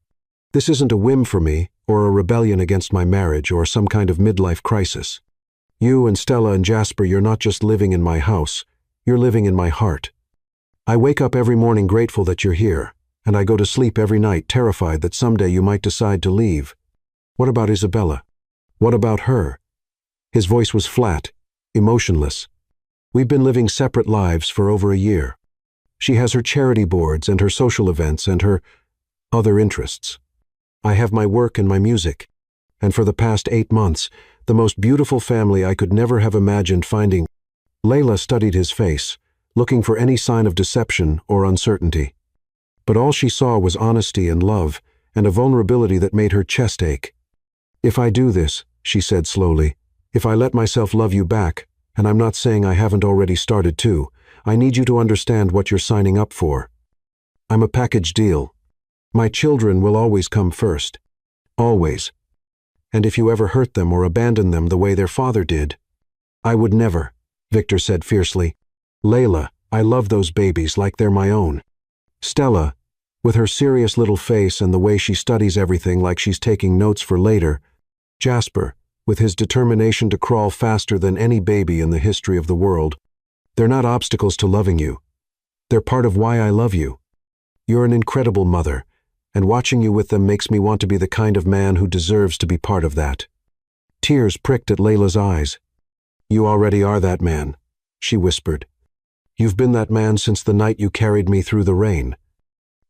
This isn't a whim for me, or a rebellion against my marriage, or some kind of midlife crisis. You and Stella and Jasper, you're not just living in my house, you're living in my heart. I wake up every morning grateful that you're here, and I go to sleep every night terrified that someday you might decide to leave. What about Isabella? What about her? His voice was flat, emotionless. We've been living separate lives for over a year. She has her charity boards and her social events and her other interests. I have my work and my music. And for the past 8 months, the most beautiful family I could never have imagined finding. Layla studied his face, looking for any sign of deception or uncertainty. But all she saw was honesty and love, and a vulnerability that made her chest ache. If I do this, she said slowly, if I let myself love you back, and I'm not saying I haven't already started to, I need you to understand what you're signing up for. I'm a package deal. My children will always come first. Always. And if you ever hurt them or abandon them the way their father did—" "I would never," Victor said fiercely. "Layla, I love those babies like they're my own." Stella, with her serious little face and the way she studies everything like she's taking notes for later. Jasper, with his determination to crawl faster than any baby in the history of the world. "They're not obstacles to loving you. They're part of why I love you. You're an incredible mother, and watching you with them makes me want to be the kind of man who deserves to be part of that." Tears pricked at Layla's eyes. "You already are that man," she whispered. "You've been that man since the night you carried me through the rain."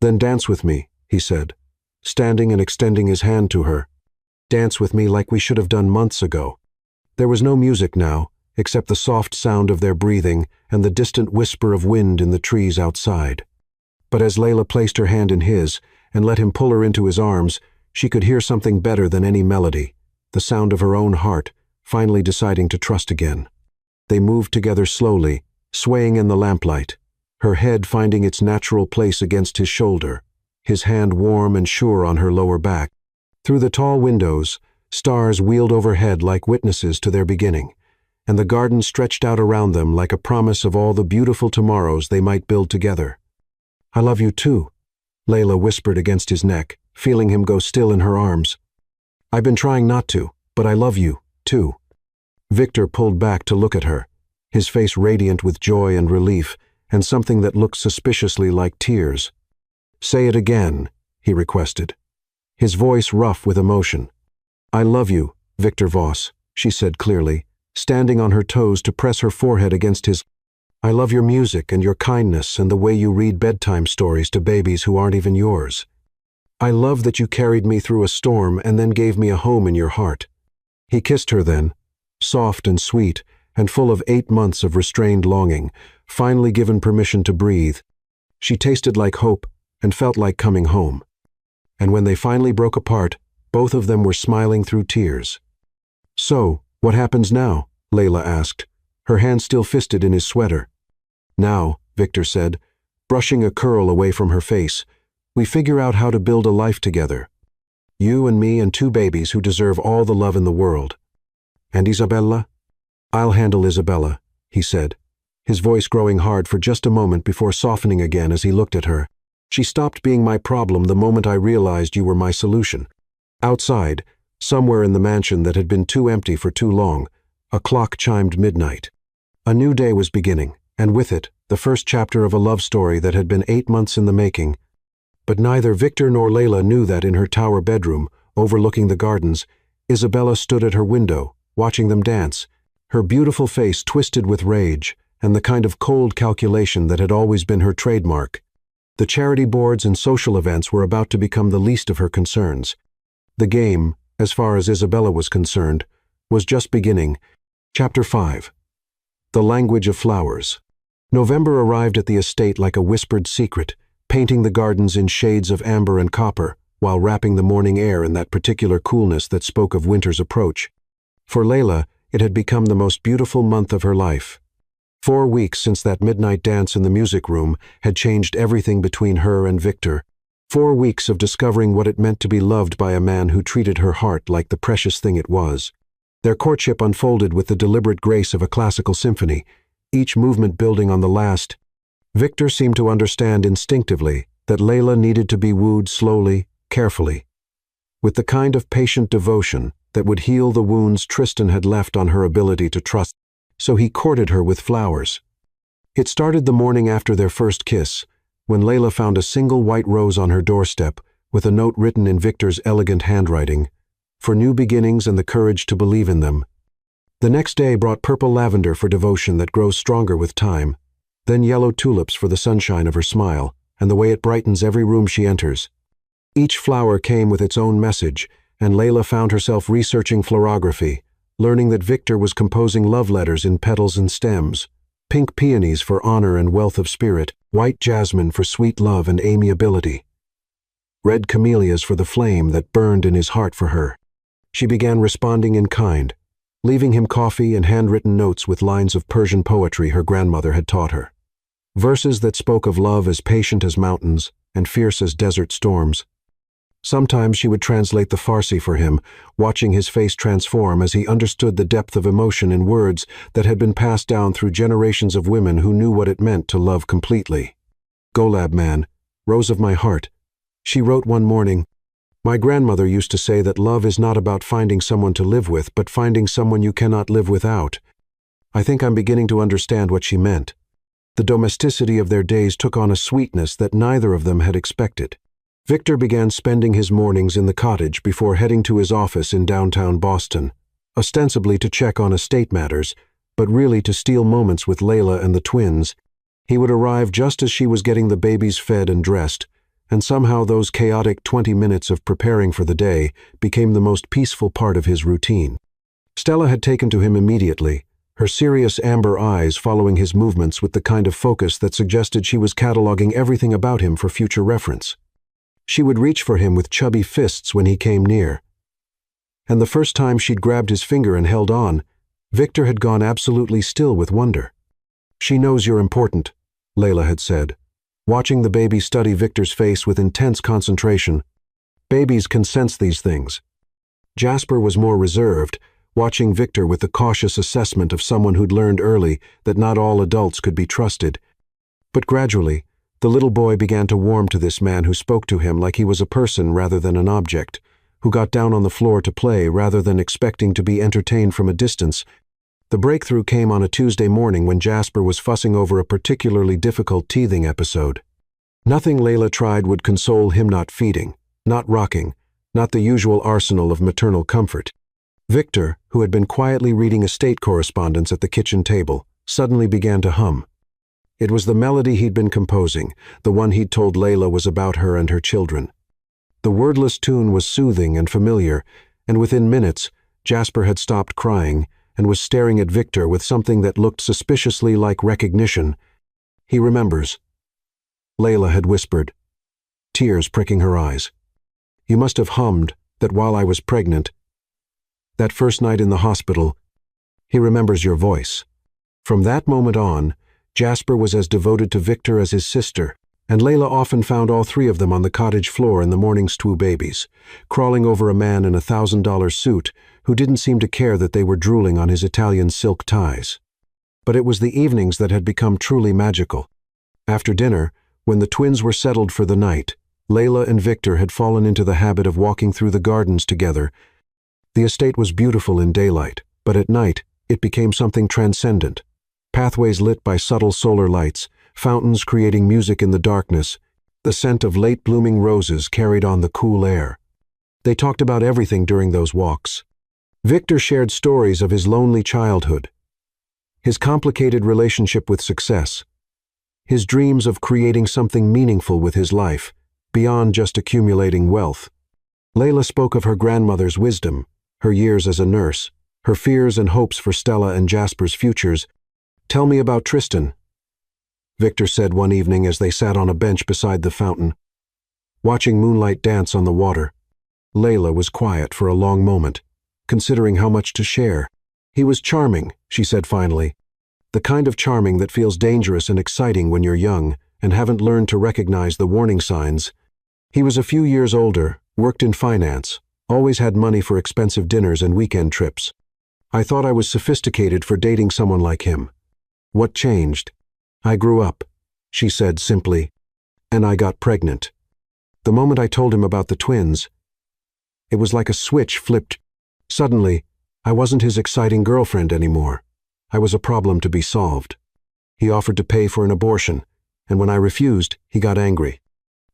"Then dance with me," he said, standing and extending his hand to her. "Dance with me like we should have done months ago." There was no music now, except the soft sound of their breathing and the distant whisper of wind in the trees outside. But as Layla placed her hand in his and let him pull her into his arms, she could hear something better than any melody, the sound of her own heart, finally deciding to trust again. They moved together slowly, swaying in the lamplight, her head finding its natural place against his shoulder, his hand warm and sure on her lower back. Through the tall windows, stars wheeled overhead like witnesses to their beginning, and the garden stretched out around them like a promise of all the beautiful tomorrows they might build together. "I love you too," Layla whispered against his neck, feeling him go still in her arms. "I've been trying not to, but I love you, too." Victor pulled back to look at her, his face radiant with joy and relief, and something that looked suspiciously like tears. "Say it again," he requested, his voice rough with emotion. "I love you, Victor Voss," she said clearly, standing on her toes to press her forehead against his. "I love your music and your kindness and the way you read bedtime stories to babies who aren't even yours. I love that you carried me through a storm and then gave me a home in your heart." He kissed her then, soft and sweet and full of 8 months of restrained longing, finally given permission to breathe. She tasted like hope and felt like coming home. And when they finally broke apart, both of them were smiling through tears. "So, what happens now?" Layla asked, her hand still fisted in his sweater. "Now," Victor said, brushing a curl away from her face, "we figure out how to build a life together. You and me and 2 babies who deserve all the love in the world." "And Isabella?" "I'll handle Isabella," he said, his voice growing hard for just a moment before softening again as he looked at her. "She stopped being my problem the moment I realized you were my solution." Outside, somewhere in the mansion that had been too empty for too long, a clock chimed midnight. A new day was beginning, and with it, the first chapter of a love story that had been 8 months in the making. But neither Victor nor Layla knew that in her tower bedroom, overlooking the gardens, Isabella stood at her window, watching them dance, her beautiful face twisted with rage and the kind of cold calculation that had always been her trademark. The charity boards and social events were about to become the least of her concerns. The game, as far as Isabella was concerned, was just beginning. Chapter 5. The Language of Flowers. November arrived at the estate like a whispered secret, painting the gardens in shades of amber and copper, while wrapping the morning air in that particular coolness that spoke of winter's approach. For Layla, it had become the most beautiful month of her life. 4 weeks since that midnight dance in the music room had changed everything between her and Victor. 4 weeks of discovering what it meant to be loved by a man who treated her heart like the precious thing it was. Their courtship unfolded with the deliberate grace of a classical symphony, each movement building on the last. Victor seemed to understand instinctively that Layla needed to be wooed slowly, carefully, with the kind of patient devotion that would heal the wounds Tristan had left on her ability to trust. So he courted her with flowers. It started the morning after their first kiss, when Layla found a single white rose on her doorstep with a note written in Victor's elegant handwriting, for new beginnings and the courage to believe in them. The next day brought purple lavender for devotion that grows stronger with time, then yellow tulips for the sunshine of her smile and the way it brightens every room she enters. Each flower came with its own message, and Layla found herself researching florography, learning that Victor was composing love letters in petals and stems, pink peonies for honor and wealth of spirit, white jasmine for sweet love and amiability, red camellias for the flame that burned in his heart for her. She began responding in kind, leaving him coffee and handwritten notes with lines of Persian poetry her grandmother had taught her. Verses that spoke of love as patient as mountains and fierce as desert storms. Sometimes she would translate the Farsi for him, watching his face transform as he understood the depth of emotion in words that had been passed down through generations of women who knew what it meant to love completely. "Golab man, rose of my heart," she wrote one morning. "My grandmother used to say that love is not about finding someone to live with, but finding someone you cannot live without. I think I'm beginning to understand what she meant." The domesticity of their days took on a sweetness that neither of them had expected. Victor began spending his mornings in the cottage before heading to his office in downtown Boston, ostensibly to check on estate matters, but really to steal moments with Layla and the twins. He would arrive just as she was getting the babies fed and dressed, and somehow those chaotic 20 minutes of preparing for the day became the most peaceful part of his routine. Stella had taken to him immediately, her serious amber eyes following his movements with the kind of focus that suggested she was cataloging everything about him for future reference. She would reach for him with chubby fists when he came near. And the first time she'd grabbed his finger and held on, Victor had gone absolutely still with wonder. "She knows you're important," Layla had said, watching the baby study Victor's face with intense concentration. "Babies can sense these things." Jasper was more reserved, watching Victor with the cautious assessment of someone who'd learned early that not all adults could be trusted. But gradually, the little boy began to warm to this man who spoke to him like he was a person rather than an object, who got down on the floor to play rather than expecting to be entertained from a distance. The breakthrough came on a Tuesday morning when Jasper was fussing over a particularly difficult teething episode. Nothing Layla tried would console him, not feeding, not rocking, not the usual arsenal of maternal comfort. Victor, who had been quietly reading estate correspondence at the kitchen table, suddenly began to hum. It was the melody he'd been composing, the one he'd told Layla was about her and her children. The wordless tune was soothing and familiar, and within minutes, Jasper had stopped crying and was staring at Victor with something that looked suspiciously like recognition. "He remembers," Layla had whispered, tears pricking her eyes. "You must have hummed that while I was pregnant. That first night in the hospital. He remembers your voice." From that moment on, Jasper was as devoted to Victor as his sister, and Layla often found all three of them on the cottage floor in the morning's two babies, crawling over a man in a $1,000 suit who didn't seem to care that they were drooling on his Italian silk ties. But it was the evenings that had become truly magical. After dinner, when the twins were settled for the night, Layla and Victor had fallen into the habit of walking through the gardens together. The estate was beautiful in daylight, but at night it became something transcendent. Pathways lit by subtle solar lights, fountains creating music in the darkness, the scent of late-blooming roses carried on the cool air. They talked about everything during those walks. Victor shared stories of his lonely childhood, his complicated relationship with success, his dreams of creating something meaningful with his life, beyond just accumulating wealth. Layla spoke of her grandmother's wisdom, her years as a nurse, her fears and hopes for Stella and Jasper's futures. "Tell me about Tristan," Victor said one evening as they sat on a bench beside the fountain, watching moonlight dance on the water. Layla was quiet for a long moment, considering how much to share. "He was charming," she said finally. "The kind of charming that feels dangerous and exciting when you're young and haven't learned to recognize the warning signs. He was a few years older, worked in finance, always had money for expensive dinners and weekend trips. I thought I was sophisticated for dating someone like him. What changed? I grew up," she said simply, "and I got pregnant. The moment I told him about the twins, it was like a switch flipped. Suddenly, I wasn't his exciting girlfriend anymore. I was a problem to be solved. He offered to pay for an abortion, and when I refused, he got angry.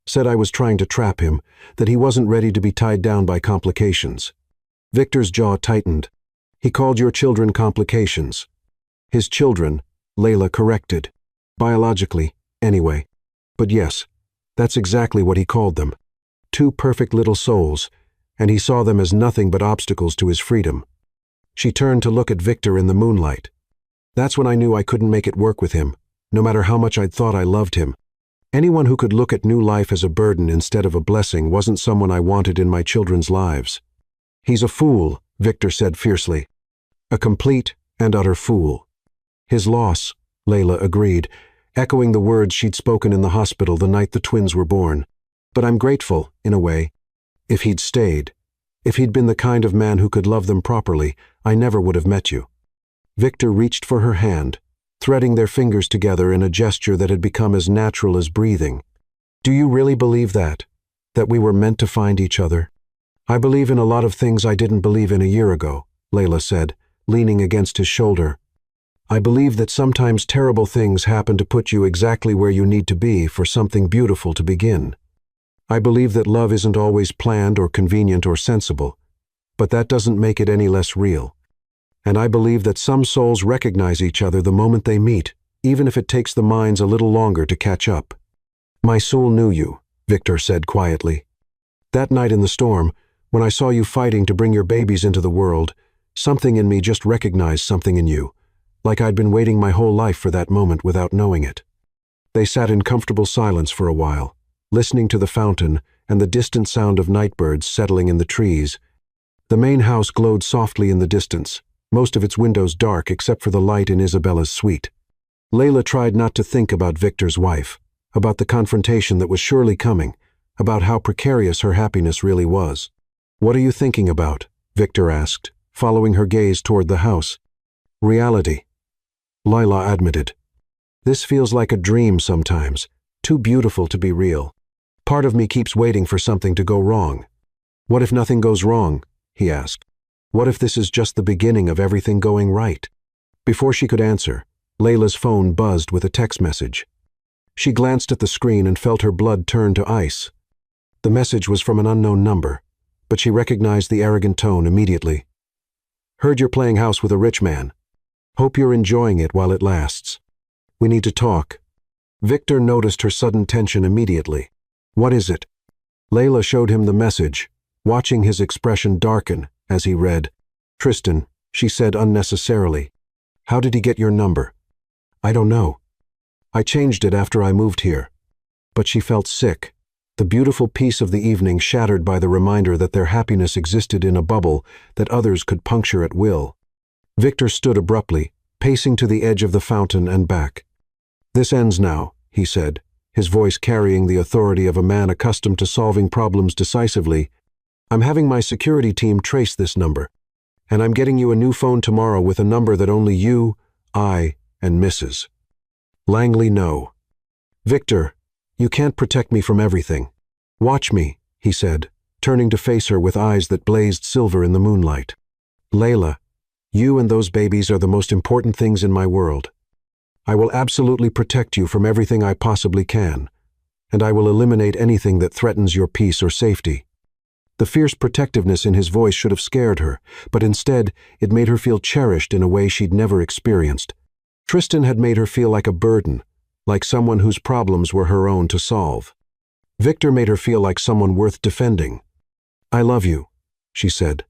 Said I was trying to trap him, that he wasn't ready to be tied down by complications." Victor's jaw tightened. "He called your children complications." "His children," Layla corrected. "Biologically, anyway. But yes, that's exactly what he called them. Two perfect little souls, and he saw them as nothing but obstacles to his freedom." She turned to look at Victor in the moonlight. "That's when I knew I couldn't make it work with him, no matter how much I'd thought I loved him. Anyone who could look at new life as a burden instead of a blessing wasn't someone I wanted in my children's lives." "He's a fool," Victor said fiercely. "A complete and utter fool." "His loss," Layla agreed, echoing the words she'd spoken in the hospital the night the twins were born. "But I'm grateful, in a way. If he'd stayed, if he'd been the kind of man who could love them properly, I never would have met you. Victor reached for her hand, threading their fingers together in a gesture that had become as natural as breathing. Do you really believe that? That we were meant to find each other? I believe in a lot of things I didn't believe in a year ago, Layla said, leaning against his shoulder. I believe that sometimes terrible things happen to put you exactly where you need to be for something beautiful to begin. I believe that love isn't always planned or convenient or sensible, but that doesn't make it any less real. And I believe that some souls recognize each other the moment they meet, even if it takes the minds a little longer to catch up. My soul knew you, Victor said quietly. That night in the storm, when I saw you fighting to bring your babies into the world, something in me just recognized something in you, like I'd been waiting my whole life for that moment without knowing it. They sat in comfortable silence for a while, listening to the fountain and the distant sound of nightbirds settling in the trees. The main house glowed softly in the distance, most of its windows dark except for the light in Isabella's suite. Layla tried not to think about Victor's wife, about the confrontation that was surely coming, about how precarious her happiness really was. What are you thinking about? Victor asked, following her gaze toward the house. Reality, Layla admitted. This feels like a dream sometimes, too beautiful to be real. Part of me keeps waiting for something to go wrong. What if nothing goes wrong? He asked. What if this is just the beginning of everything going right? Before she could answer, Layla's phone buzzed with a text message. She glanced at the screen and felt her blood turn to ice. The message was from an unknown number, but she recognized the arrogant tone immediately. Heard you're playing house with a rich man. Hope you're enjoying it while it lasts. We need to talk. Victor noticed her sudden tension immediately. What is it? Layla showed him the message, watching his expression darken as he read. Tristan, she said unnecessarily. How did he get your number? I don't know. I changed it after I moved here. But she felt sick, the beautiful peace of the evening shattered by the reminder that their happiness existed in a bubble that others could puncture at will. Victor stood abruptly, pacing to the edge of the fountain and back. This ends now, he said, his voice carrying the authority of a man accustomed to solving problems decisively. I'm having my security team trace this number, and I'm getting you a new phone tomorrow with a number that only you, I, and Mrs. Langley know. Victor, you can't protect me from everything. Watch me, he said, turning to face her with eyes that blazed silver in the moonlight. Layla, you and those babies are the most important things in my world. I will absolutely protect you from everything I possibly can, and I will eliminate anything that threatens your peace or safety. The fierce protectiveness in his voice should have scared her, but instead it made her feel cherished in a way she'd never experienced. Tristan had made her feel like a burden, like someone whose problems were her own to solve. Victor made her feel like someone worth defending. I love you, she said.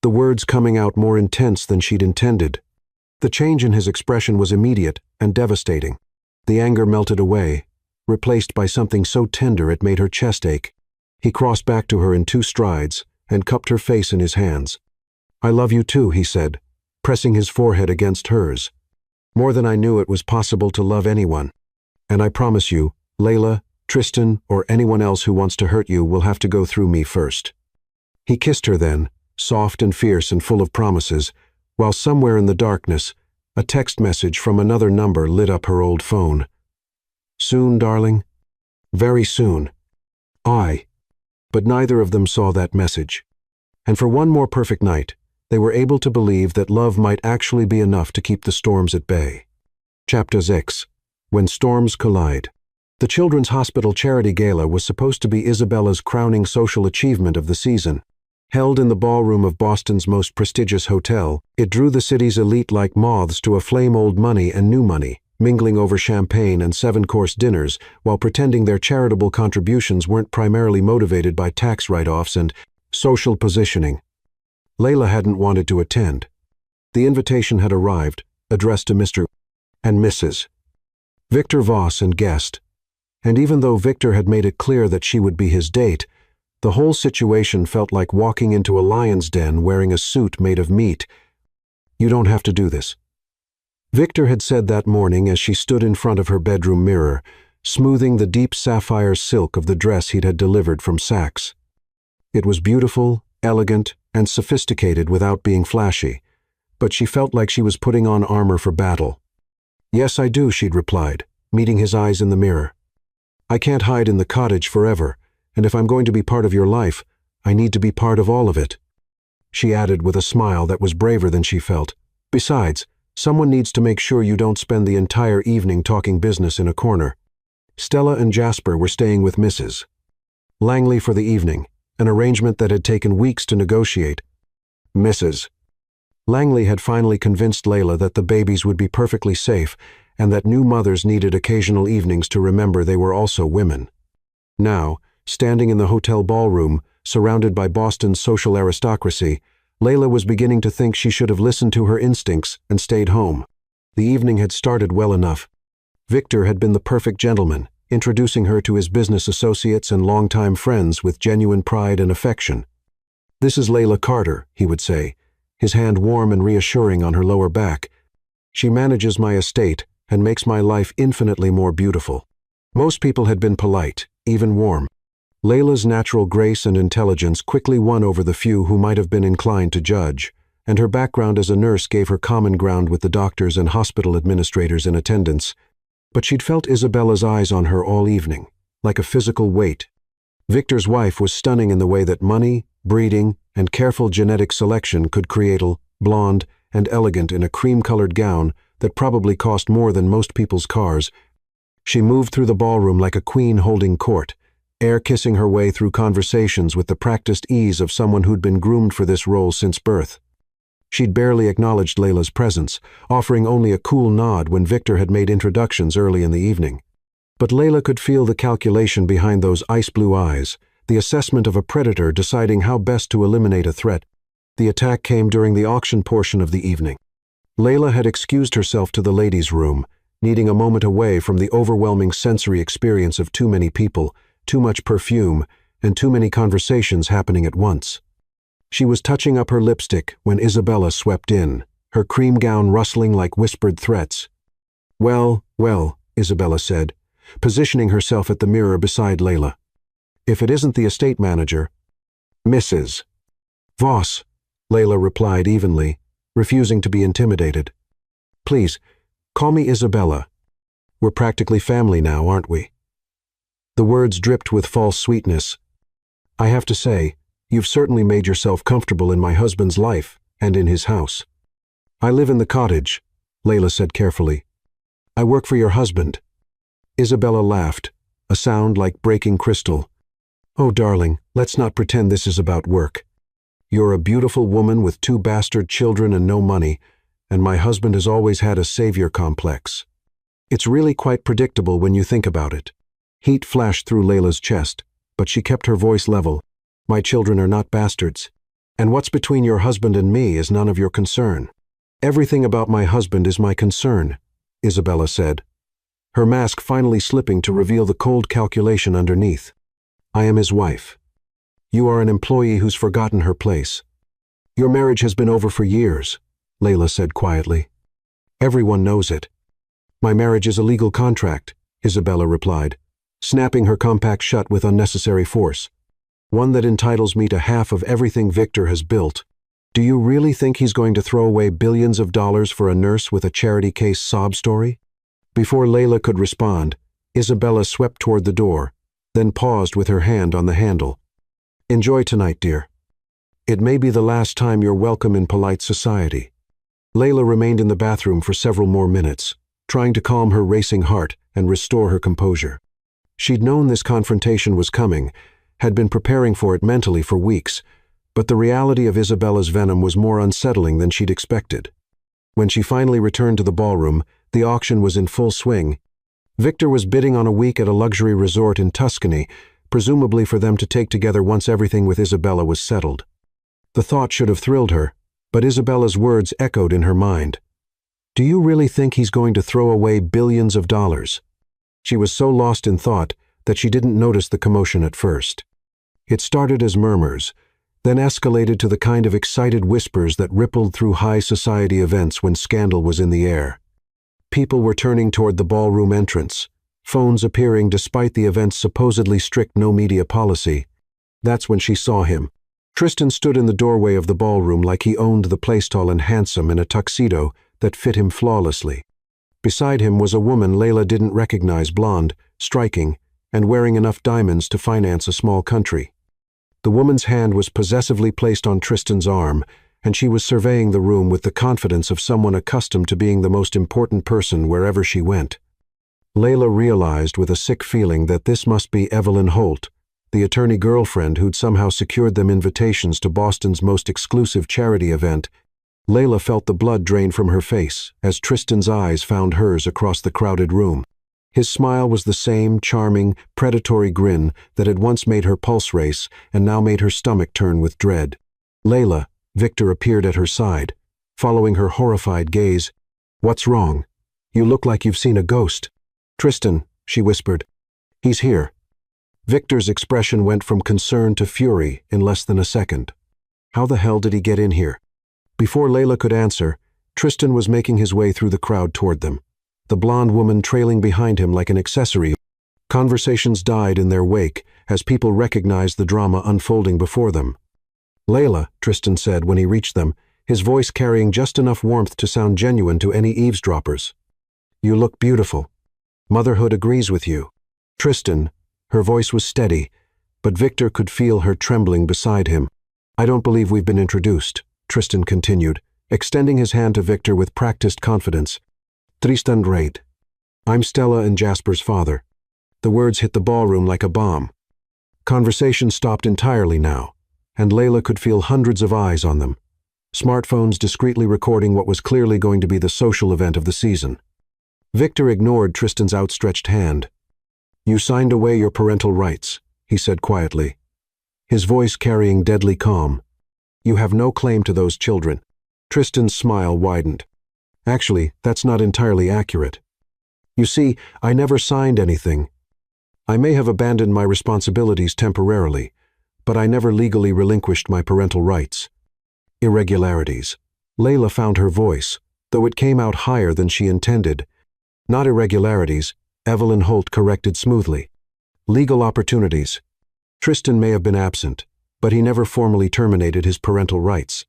The words coming out more intense than she'd intended. The change in his expression was immediate and devastating. The anger melted away, replaced by something so tender it made her chest ache. He crossed back to her in 2 strides and cupped her face in his hands. I love you too, he said, pressing his forehead against hers. More than I knew it was possible to love anyone. And I promise you, Layla, Tristan, or anyone else who wants to hurt you will have to go through me first. He kissed her then, soft and fierce and full of promises, while somewhere in the darkness, a text message from another number lit up her old phone. Soon, darling? Very soon. But neither of them saw that message. And for one more perfect night, they were able to believe that love might actually be enough to keep the storms at bay. Chapter 6. When Storms Collide. The Children's Hospital Charity Gala was supposed to be Isabella's crowning social achievement of the season. Held in the ballroom of Boston's most prestigious hotel, it drew the city's elite like moths to a flame old money and new money, mingling over champagne and 7-course dinners while pretending their charitable contributions weren't primarily motivated by tax write-offs and social positioning. Layla hadn't wanted to attend. The invitation had arrived, addressed to Mr. and Mrs. Victor Voss and guest. And even though Victor had made it clear that she would be his date, the whole situation felt like walking into a lion's den wearing a suit made of meat. You don't have to do this. Victor had said that morning as she stood in front of her bedroom mirror, smoothing the deep sapphire silk of the dress he'd had delivered from Saks. It was beautiful, elegant, and sophisticated without being flashy, but she felt like she was putting on armor for battle. "Yes, I do," she'd replied, meeting his eyes in the mirror. "I can't hide in the cottage forever, and if I'm going to be part of your life, I need to be part of all of it." She added with a smile that was braver than she felt, "Besides, someone needs to make sure you don't spend the entire evening talking business in a corner." Stella and Jasper were staying with Mrs. Langley for the evening, an arrangement that had taken weeks to negotiate. Mrs. Langley had finally convinced Layla that the babies would be perfectly safe and that new mothers needed occasional evenings to remember they were also women. Now, standing in the hotel ballroom, surrounded by Boston's social aristocracy, Layla was beginning to think she should have listened to her instincts and stayed home. The evening had started well enough. Victor had been the perfect gentleman, introducing her to his business associates and longtime friends with genuine pride and affection. "This is Layla Carter," he would say, his hand warm and reassuring on her lower back. "She manages my estate and makes my life infinitely more beautiful." Most people had been polite, even warm. Layla's natural grace and intelligence quickly won over the few who might have been inclined to judge, and her background as a nurse gave her common ground with the doctors and hospital administrators in attendance. But she'd felt Isabella's eyes on her all evening, like a physical weight. Victor's wife was stunning in the way that money, breeding, and careful genetic selection could create a blonde and elegant in a cream-colored gown that probably cost more than most people's cars. She moved through the ballroom like a queen holding court, air-kissing her way through conversations with the practiced ease of someone who'd been groomed for this role since birth. She'd barely acknowledged Layla's presence, offering only a cool nod when Victor had made introductions early in the evening. But Layla could feel the calculation behind those ice-blue eyes, the assessment of a predator deciding how best to eliminate a threat. The attack came during the auction portion of the evening. Layla had excused herself to the ladies' room, needing a moment away from the overwhelming sensory experience of too many people, too much perfume, and too many conversations happening at once. She was touching up her lipstick when Isabella swept in, her cream gown rustling like whispered threats. "Well, well," Isabella said, positioning herself at the mirror beside Layla. "If it isn't the estate manager." "Mrs. Voss," Layla replied evenly, refusing to be intimidated. "Please, call me Isabella. We're practically family now, aren't we?" The words dripped with false sweetness. "I have to say, you've certainly made yourself comfortable in my husband's life and in his house." "I live in the cottage," Layla said carefully. "I work for your husband." Isabella laughed, a sound like breaking crystal. "Oh, darling, let's not pretend this is about work. You're a beautiful woman with 2 bastard children and no money, and my husband has always had a savior complex. It's really quite predictable when you think about it." Heat flashed through Layla's chest, but she kept her voice level. "My children are not bastards. And what's between your husband and me is none of your concern." "Everything about my husband is my concern," Isabella said, her mask finally slipping to reveal the cold calculation underneath. "I am his wife. You are an employee who's forgotten her place." "Your marriage has been over for years," Layla said quietly. "Everyone knows it." "My marriage is a legal contract," Isabella replied, snapping her compact shut with unnecessary force. "One that entitles me to half of everything Victor has built. Do you really think he's going to throw away billions of dollars for a nurse with a charity case sob story?" Before Layla could respond, Isabella swept toward the door, then paused with her hand on the handle. "Enjoy tonight, dear. It may be the last time you're welcome in polite society." Layla remained in the bathroom for several more minutes, trying to calm her racing heart and restore her composure. She'd known this confrontation was coming, had been preparing for it mentally for weeks, but the reality of Isabella's venom was more unsettling than she'd expected. When she finally returned to the ballroom, the auction was in full swing. Victor was bidding on a week at a luxury resort in Tuscany, presumably for them to take together once everything with Isabella was settled. The thought should have thrilled her, but Isabella's words echoed in her mind. "Do you really think he's going to throw away billions of dollars?" She was so lost in thought that she didn't notice the commotion at first. It started as murmurs, then escalated to the kind of excited whispers that rippled through high society events when scandal was in the air. People were turning toward the ballroom entrance, phones appearing despite the event's supposedly strict no-media policy. That's when she saw him. Tristan stood in the doorway of the ballroom like he owned the place, tall and handsome in a tuxedo that fit him flawlessly. Beside him was a woman Layla didn't recognize, blonde, striking, and wearing enough diamonds to finance a small country. The woman's hand was possessively placed on Tristan's arm, and she was surveying the room with the confidence of someone accustomed to being the most important person wherever she went. Layla realized with a sick feeling that this must be Evelyn Holt, the attorney girlfriend who'd somehow secured them invitations to Boston's most exclusive charity event. Layla felt the blood drain from her face as Tristan's eyes found hers across the crowded room. His smile was the same charming, predatory grin that had once made her pulse race and now made her stomach turn with dread. "Layla," Victor appeared at her side, following her horrified gaze. "What's wrong? You look like you've seen a ghost." "Tristan," she whispered. "He's here." Victor's expression went from concern to fury in less than a second. How the hell did he get in here? Before Layla could answer, Tristan was making his way through the crowd toward them, the blonde woman trailing behind him like an accessory. Conversations died in their wake as people recognized the drama unfolding before them. "Layla," Tristan said when he reached them, his voice carrying just enough warmth to sound genuine to any eavesdroppers. "You look beautiful. Motherhood agrees with you." "Tristan," her voice was steady, but Victor could feel her trembling beside him. "I don't believe we've been introduced," Tristan continued, extending his hand to Victor with practiced confidence. "Tristan Reid. I'm Stella and Jasper's father." The words hit the ballroom like a bomb. Conversation stopped entirely now, and Layla could feel hundreds of eyes on them, smartphones discreetly recording what was clearly going to be the social event of the season. Victor ignored Tristan's outstretched hand. "You signed away your parental rights," he said quietly, his voice carrying deadly calm. "You have no claim to those children." Tristan's smile widened. "Actually, that's not entirely accurate. You see, I never signed anything. I may have abandoned my responsibilities temporarily, but I never legally relinquished my parental rights." "Irregularities." Layla found her voice, though it came out higher than she intended. "Not irregularities," Evelyn Holt corrected smoothly. "Legal opportunities. Tristan may have been absent, but he never formally terminated his parental rights.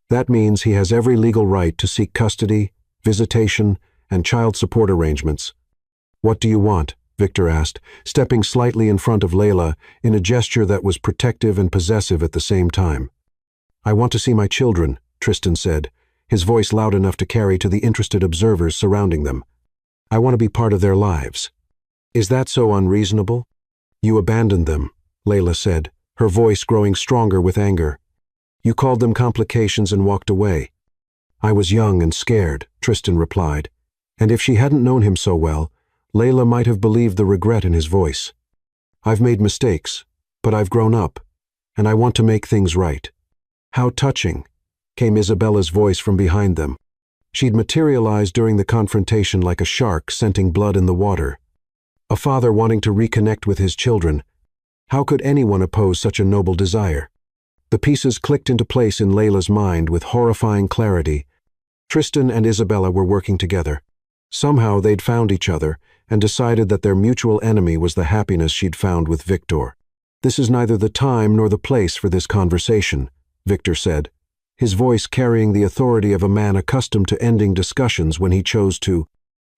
That means he has every legal right to seek custody, visitation, and child support arrangements." "What do you want?" Victor asked, stepping slightly in front of Layla in a gesture that was protective and possessive at the same time. "I want to see my children," Tristan said, his voice loud enough to carry to the interested observers surrounding them. "I want to be part of their lives." "Is that so unreasonable?" "You abandoned them," Layla said, her voice growing stronger with anger. "You called them complications and walked away." "I was young and scared," Tristan replied, and if she hadn't known him so well, Layla might have believed the regret in his voice. "I've made mistakes, but I've grown up, and I want to make things right." "How touching," came Isabella's voice from behind them. She'd materialized during the confrontation like a shark scenting blood in the water. A father wanting to reconnect with his children. How could anyone oppose such a noble desire? The pieces clicked into place in Layla's mind with horrifying clarity. Tristan and Isabella were working together. Somehow they'd found each other and decided that their mutual enemy was the happiness she'd found with Victor. "This is neither the time nor the place for this conversation," Victor said, his voice carrying the authority of a man accustomed to ending discussions when he chose to.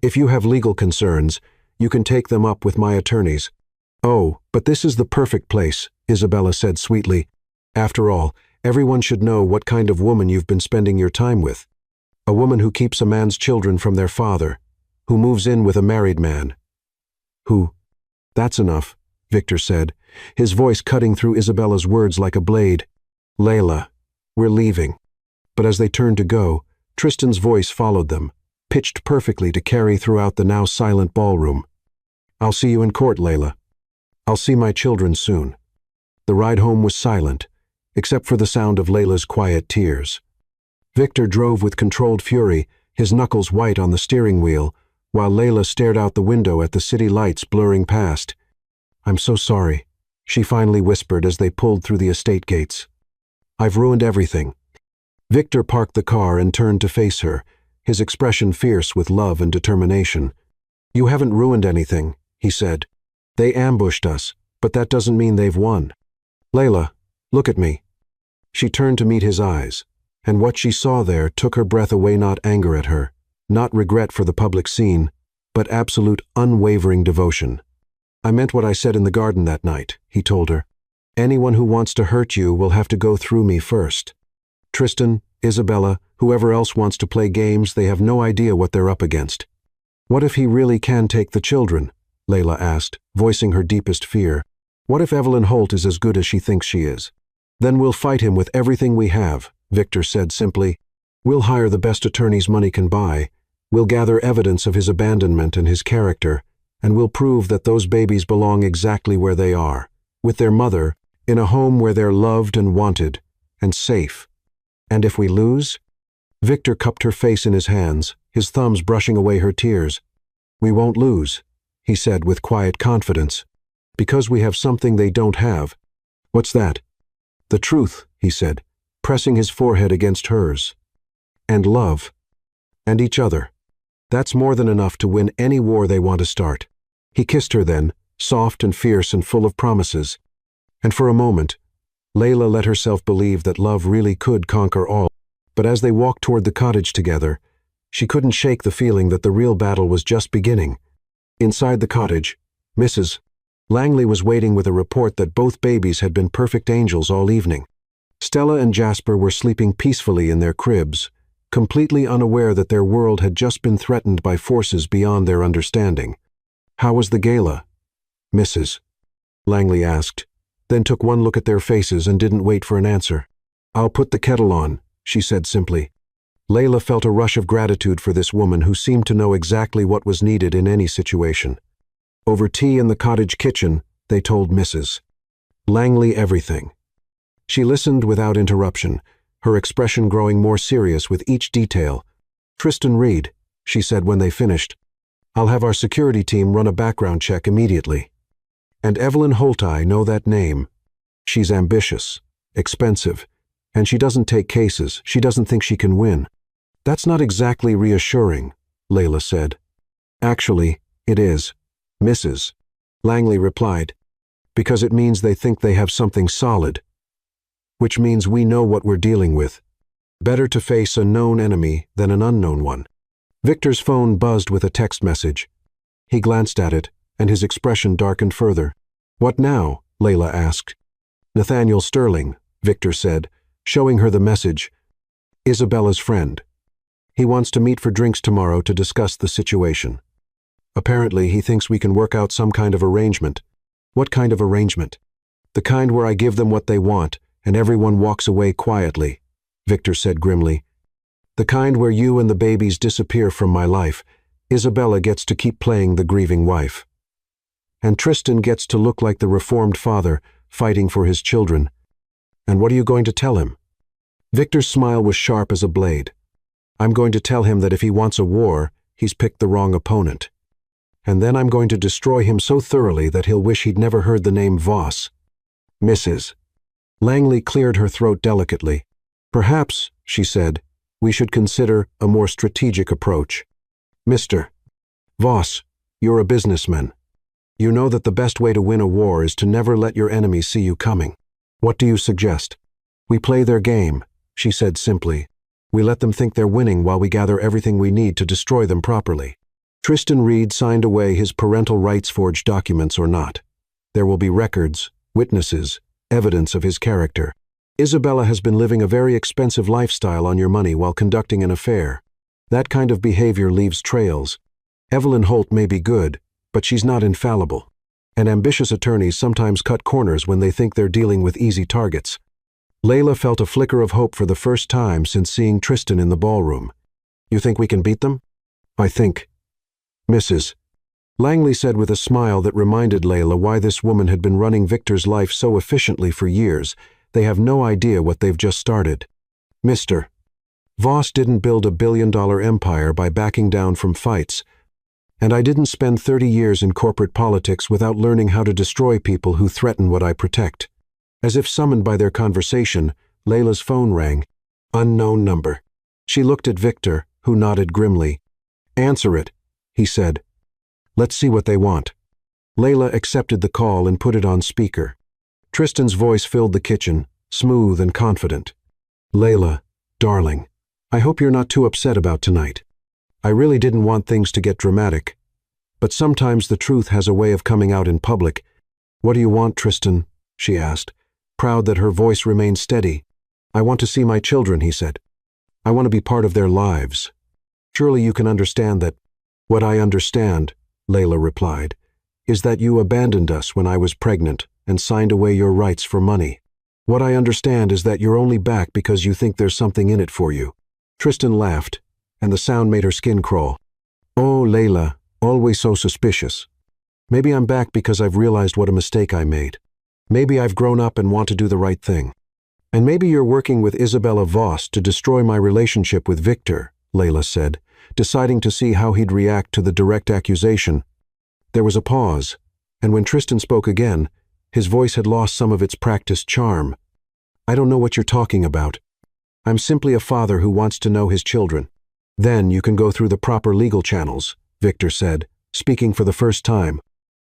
"If you have legal concerns, you can take them up with my attorneys." "Oh, but this is the perfect place," Isabella said sweetly. "After all, everyone should know what kind of woman you've been spending your time with. A woman who keeps a man's children from their father, who moves in with a married man. Who?" "That's enough," Victor said, his voice cutting through Isabella's words like a blade. "Layla, we're leaving." But as they turned to go, Tristan's voice followed them, pitched perfectly to carry throughout the now silent ballroom. "I'll see you in court, Layla. I'll see my children soon." The ride home was silent, except for the sound of Layla's quiet tears. Victor drove with controlled fury, his knuckles white on the steering wheel, while Layla stared out the window at the city lights blurring past. "I'm so sorry," she finally whispered as they pulled through the estate gates. "I've ruined everything." Victor parked the car and turned to face her, his expression fierce with love and determination. "You haven't ruined anything," he said. "They ambushed us, but that doesn't mean they've won. "Layla, look at me." She turned to meet his eyes, and what she saw there took her breath away. Not anger at her, not regret for the public scene, but absolute unwavering devotion. "I meant what I said in the garden that night," he told her. "Anyone who wants to hurt you will have to go through me first. Tristan, Isabella, whoever else wants to play games, they have no idea what they're up against." "What if he really can take the children?" Layla asked, voicing her deepest fear. "What if Evelyn Holt is as good as she thinks she is?" "Then we'll fight him with everything we have," Victor said simply. "We'll hire the best attorneys money can buy. We'll gather evidence of his abandonment and his character, and we'll prove that those babies belong exactly where they are, with their mother, in a home where they're loved and wanted, and safe. And if we lose?" Victor cupped her face in his hands, his thumbs brushing away her tears. "We won't lose," he said with quiet confidence, "because we have something they don't have." "What's that?" "The truth," he said, pressing his forehead against hers. "And love. And each other. That's more than enough to win any war they want to start." He kissed her then, soft and fierce and full of promises. And for a moment, Layla let herself believe that love really could conquer all. But as they walked toward the cottage together, she couldn't shake the feeling that the real battle was just beginning. Inside the cottage, Mrs. Langley was waiting with a report that both babies had been perfect angels all evening. Stella and Jasper were sleeping peacefully in their cribs, completely unaware that their world had just been threatened by forces beyond their understanding. "How was the gala?" Mrs. Langley asked, then took one look at their faces and didn't wait for an answer. "I'll put the kettle on," she said simply. Layla felt a rush of gratitude for this woman who seemed to know exactly what was needed in any situation. Over tea in the cottage kitchen, they told Mrs. Langley everything. She listened without interruption, her expression growing more serious with each detail. "Tristan Reed," she said when they finished. "I'll have our security team run a background check immediately. And Evelyn Holt, I know that name. She's ambitious, expensive, and she doesn't take cases. She doesn't think she can win." "That's not exactly reassuring," Layla said. "Actually, it is," Mrs. Langley replied, "because it means they think they have something solid. Which means we know what we're dealing with. Better to face a known enemy than an unknown one." Victor's phone buzzed with a text message. He glanced at it, and his expression darkened further. "What now?" Layla asked. "Nathaniel Sterling," Victor said, showing her the message. "Isabella's friend. He wants to meet for drinks tomorrow to discuss the situation. Apparently, he thinks we can work out some kind of arrangement." "What kind of arrangement?" "The kind where I give them what they want, and everyone walks away quietly," Victor said grimly. "The kind where you and the babies disappear from my life. Isabella gets to keep playing the grieving wife. And Tristan gets to look like the reformed father, fighting for his children. And what are you going to tell him?" Victor's smile was sharp as a blade. "I'm going to tell him that if he wants a war, he's picked the wrong opponent. And then I'm going to destroy him so thoroughly that he'll wish he'd never heard the name Voss." Mrs. Langley cleared her throat delicately. "Perhaps," she said, "we should consider a more strategic approach. Mr. Voss, you're a businessman. You know that the best way to win a war is to never let your enemies see you coming. What do you suggest?" "We play their game," she said simply. "We let them think they're winning while we gather everything we need to destroy them properly. Tristan Reed signed away his parental rights forged documents or not. There will be records, witnesses, evidence of his character. Isabella has been living a very expensive lifestyle on your money while conducting an affair. That kind of behavior leaves trails. Evelyn Holt may be good, but she's not infallible. And ambitious attorneys sometimes cut corners when they think they're dealing with easy targets." Layla felt a flicker of hope for the first time since seeing Tristan in the ballroom. "You think we can beat them?" "I think." Mrs. Langley said with a smile that reminded Layla why this woman had been running Victor's life so efficiently for years. They have no idea what they've just started. "Mr. Voss didn't build a billion-dollar empire by backing down from fights. And I didn't spend 30 years in corporate politics without learning how to destroy people who threaten what I protect." As if summoned by their conversation, Layla's phone rang. Unknown number. She looked at Victor, who nodded grimly. "Answer it," he said. "Let's see what they want." Layla accepted the call and put it on speaker. Tristan's voice filled the kitchen, smooth and confident. "Layla, darling, I hope you're not too upset about tonight. I really didn't want things to get dramatic. But sometimes the truth has a way of coming out in public." "What do you want, Tristan?" she asked, proud that her voice remained steady. "I want to see my children," he said. "I want to be part of their lives. Surely you can understand that." "What I understand," Layla replied, "is that you abandoned us when I was pregnant and signed away your rights for money. What I understand is that you're only back because you think there's something in it for you." Tristan laughed, and the sound made her skin crawl. "Oh, Layla, always so suspicious. Maybe I'm back because I've realized what a mistake I made. Maybe I've grown up and want to do the right thing. And maybe you're working with Isabella Voss to destroy my relationship with Victor," Layla said, deciding to see how he'd react to the direct accusation. There was a pause, and when Tristan spoke again, his voice had lost some of its practiced charm. "I don't know what you're talking about. I'm simply a father who wants to know his children." "Then you can go through the proper legal channels," Victor said, speaking for the first time.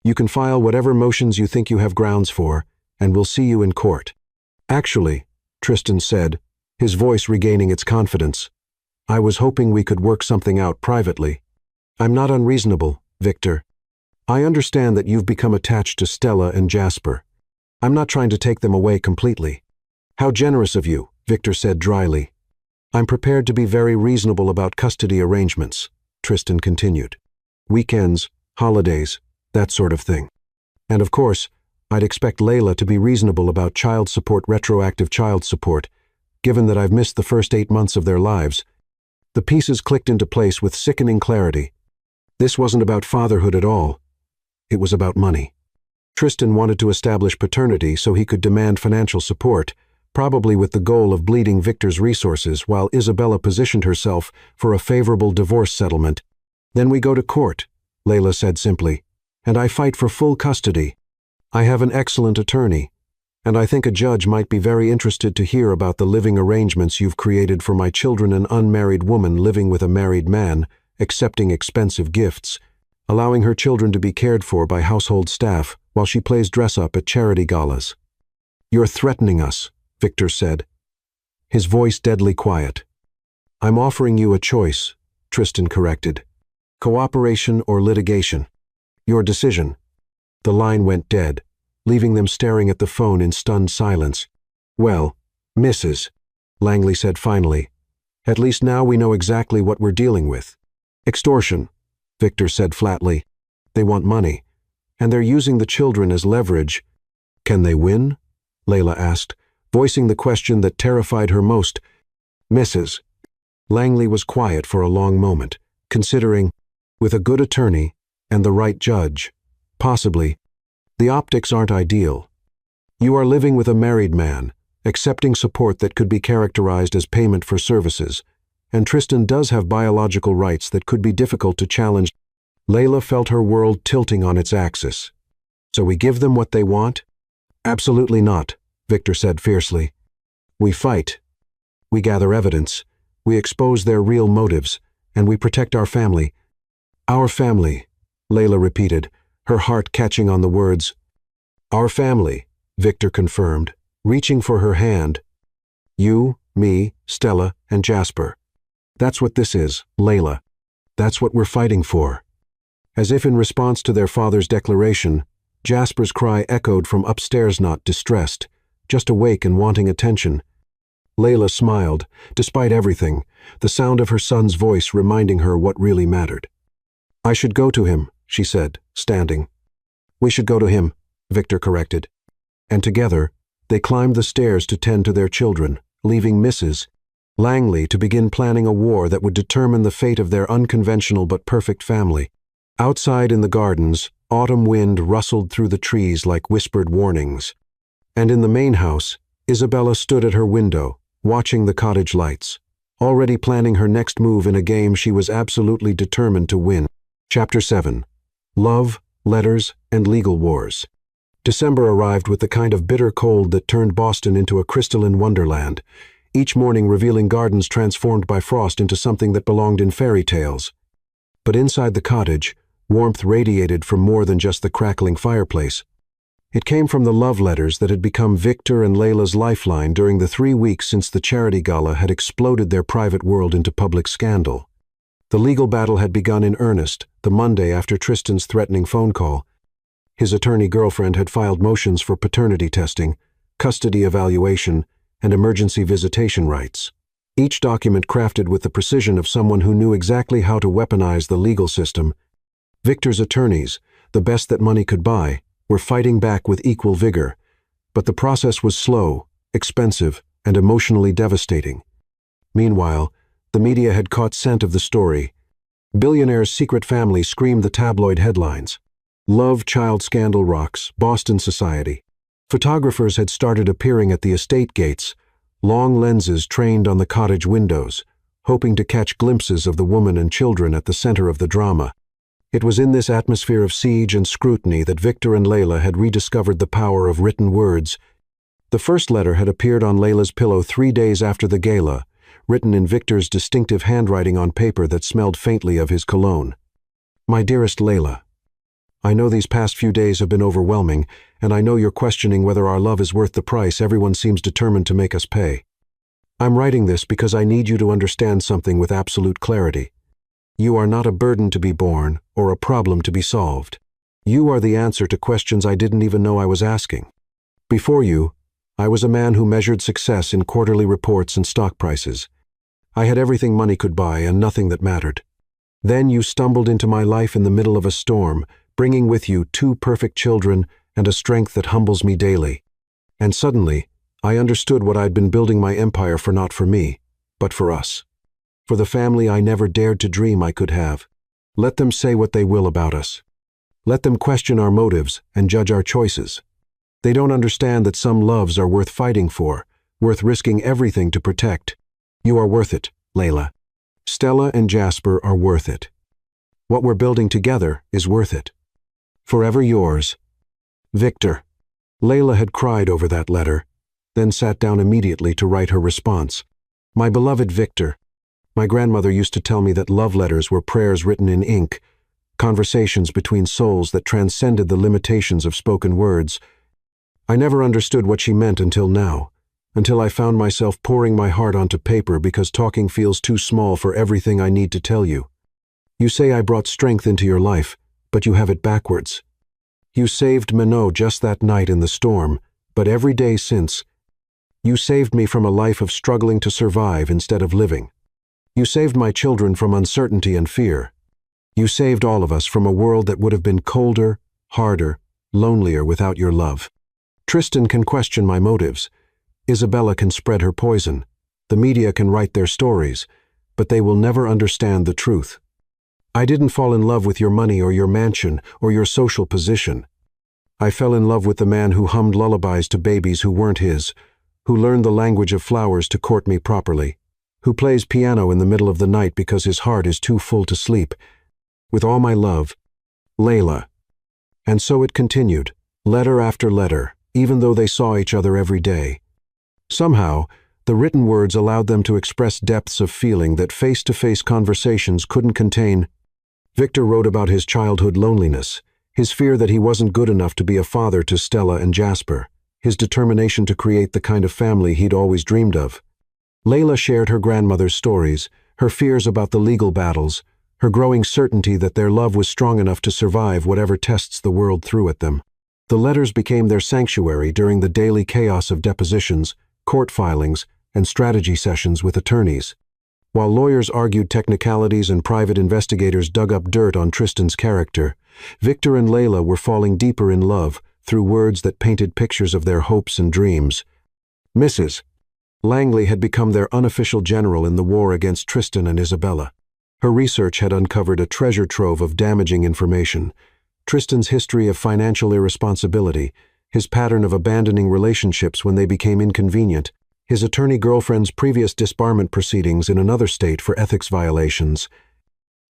"You can file whatever motions you think you have grounds for, and we'll see you in court." "Actually," Tristan said, his voice regaining its confidence, "I was hoping we could work something out privately. I'm not unreasonable, Victor. I understand that you've become attached to Stella and Jasper. I'm not trying to take them away completely." "How generous of you," Victor said dryly. "I'm prepared to be very reasonable about custody arrangements," Tristan continued. "Weekends, holidays, that sort of thing. And of course, I'd expect Layla to be reasonable about child support, retroactive child support, given that I've missed the first 8 months of their lives." The pieces clicked into place with sickening clarity. This wasn't about fatherhood at all. It was about money. Tristan wanted to establish paternity so he could demand financial support, probably with the goal of bleeding Victor's resources, while Isabella positioned herself for a favorable divorce settlement. "Then we go to court," Layla said simply, "and I fight for full custody. I have an excellent attorney, and I think a judge might be very interested to hear about the living arrangements you've created for my children, an unmarried woman living with a married man, accepting expensive gifts, allowing her children to be cared for by household staff while she plays dress-up at charity galas." "You're threatening us," Victor said, his voice deadly quiet. "I'm offering you a choice," Tristan corrected. "Cooperation or litigation. Your decision." The line went dead, leaving them staring at the phone in stunned silence. "Well, Mrs. Langley said finally, "at least now we know exactly what we're dealing with." "Extortion," Victor said flatly. "They want money, and they're using the children as leverage." "Can they win?" Layla asked, voicing the question that terrified her most. "Mrs. Langley was quiet for a long moment, considering, with a good attorney and the right judge, possibly. "The optics aren't ideal. You are living with a married man, accepting support that could be characterized as payment for services, and Tristan does have biological rights that could be difficult to challenge." Layla felt her world tilting on its axis. "So we give them what they want?" "Absolutely not," Victor said fiercely. "We fight. We gather evidence. We expose their real motives, and we protect our family." "Our family," Layla repeated, her heart catching on the words. "Our family," Victor confirmed, reaching for her hand. "You, me, Stella, and Jasper. That's what this is, Layla. That's what we're fighting for." As if in response to their father's declaration, Jasper's cry echoed from upstairs, not distressed, just awake and wanting attention. Layla smiled, despite everything, the sound of her son's voice reminding her what really mattered. "I should go to him," she said, standing. "We should go to him," Victor corrected. And together, they climbed the stairs to tend to their children, leaving Mrs. Langley to begin planning a war that would determine the fate of their unconventional but perfect family. Outside in the gardens, autumn wind rustled through the trees like whispered warnings. And in the main house, Isabella stood at her window, watching the cottage lights, already planning her next move in a game she was absolutely determined to win. Chapter 7. Love, Letters, and Legal Wars. December arrived with the kind of bitter cold that turned Boston into a crystalline wonderland, each morning revealing gardens transformed by frost into something that belonged in fairy tales. But inside the cottage, warmth radiated from more than just the crackling fireplace. It came from the love letters that had become Victor and Layla's lifeline during the 3 weeks since the charity gala had exploded their private world into public scandal. The legal battle had begun in earnest the Monday after Tristan's threatening phone call. His attorney girlfriend had filed motions for paternity testing, custody evaluation, and emergency visitation rights. Each document crafted with the precision of someone who knew exactly how to weaponize the legal system. Victor's attorneys, the best that money could buy, were fighting back with equal vigor, but the process was slow, expensive, and emotionally devastating. Meanwhile, the media had caught scent of the story. Billionaire's secret family screamed the tabloid headlines. Love child scandal rocks, Boston society. Photographers had started appearing at the estate gates, long lenses trained on the cottage windows, hoping to catch glimpses of the woman and children at the center of the drama. It was in this atmosphere of siege and scrutiny that Victor and Layla had rediscovered the power of written words. The first letter had appeared on Layla's pillow 3 days after the gala, written in Victor's distinctive handwriting on paper that smelled faintly of his cologne. My dearest Layla, I know these past few days have been overwhelming, and I know you're questioning whether our love is worth the price everyone seems determined to make us pay. I'm writing this because I need you to understand something with absolute clarity. You are not a burden to be borne or a problem to be solved. You are the answer to questions I didn't even know I was asking. Before you, I was a man who measured success in quarterly reports and stock prices. I had everything money could buy and nothing that mattered. Then you stumbled into my life in the middle of a storm, bringing with you 2 perfect children and a strength that humbles me daily. And suddenly, I understood what I'd been building my empire for, not for me, but for us. For the family I never dared to dream I could have. Let them say what they will about us. Let them question our motives and judge our choices. They don't understand that some loves are worth fighting for, worth risking everything to protect. You are worth it, Layla. Stella and Jasper are worth it. What we're building together is worth it. Forever yours, Victor. Layla had cried over that letter, then sat down immediately to write her response. My beloved Victor, my grandmother used to tell me that love letters were prayers written in ink, conversations between souls that transcended the limitations of spoken words. I never understood what she meant until now, until I found myself pouring my heart onto paper because talking feels too small for everything I need to tell you. You say I brought strength into your life, but you have it backwards. You saved Minot just that night in the storm, but every day since. You saved me from a life of struggling to survive instead of living. You saved my children from uncertainty and fear. You saved all of us from a world that would have been colder, harder, lonelier without your love. Tristan can question my motives. Isabella can spread her poison. The media can write their stories, but they will never understand the truth. I didn't fall in love with your money or your mansion or your social position. I fell in love with the man who hummed lullabies to babies who weren't his, who learned the language of flowers to court me properly, who plays piano in the middle of the night because his heart is too full to sleep. With all my love, Layla. And so it continued, letter after letter, even though they saw each other every day. Somehow, the written words allowed them to express depths of feeling that face-to-face conversations couldn't contain. Victor wrote about his childhood loneliness, his fear that he wasn't good enough to be a father to Stella and Jasper, his determination to create the kind of family he'd always dreamed of. Layla shared her grandmother's stories, her fears about the legal battles, her growing certainty that their love was strong enough to survive whatever tests the world threw at them. The letters became their sanctuary during the daily chaos of depositions, court filings, and strategy sessions with attorneys. While lawyers argued technicalities and private investigators dug up dirt on Tristan's character, Victor and Layla were falling deeper in love through words that painted pictures of their hopes and dreams. Mrs. Langley had become their unofficial general in the war against Tristan and Isabella. Her research had uncovered a treasure trove of damaging information. Tristan's history of financial irresponsibility, his pattern of abandoning relationships when they became inconvenient, his attorney girlfriend's previous disbarment proceedings in another state for ethics violations.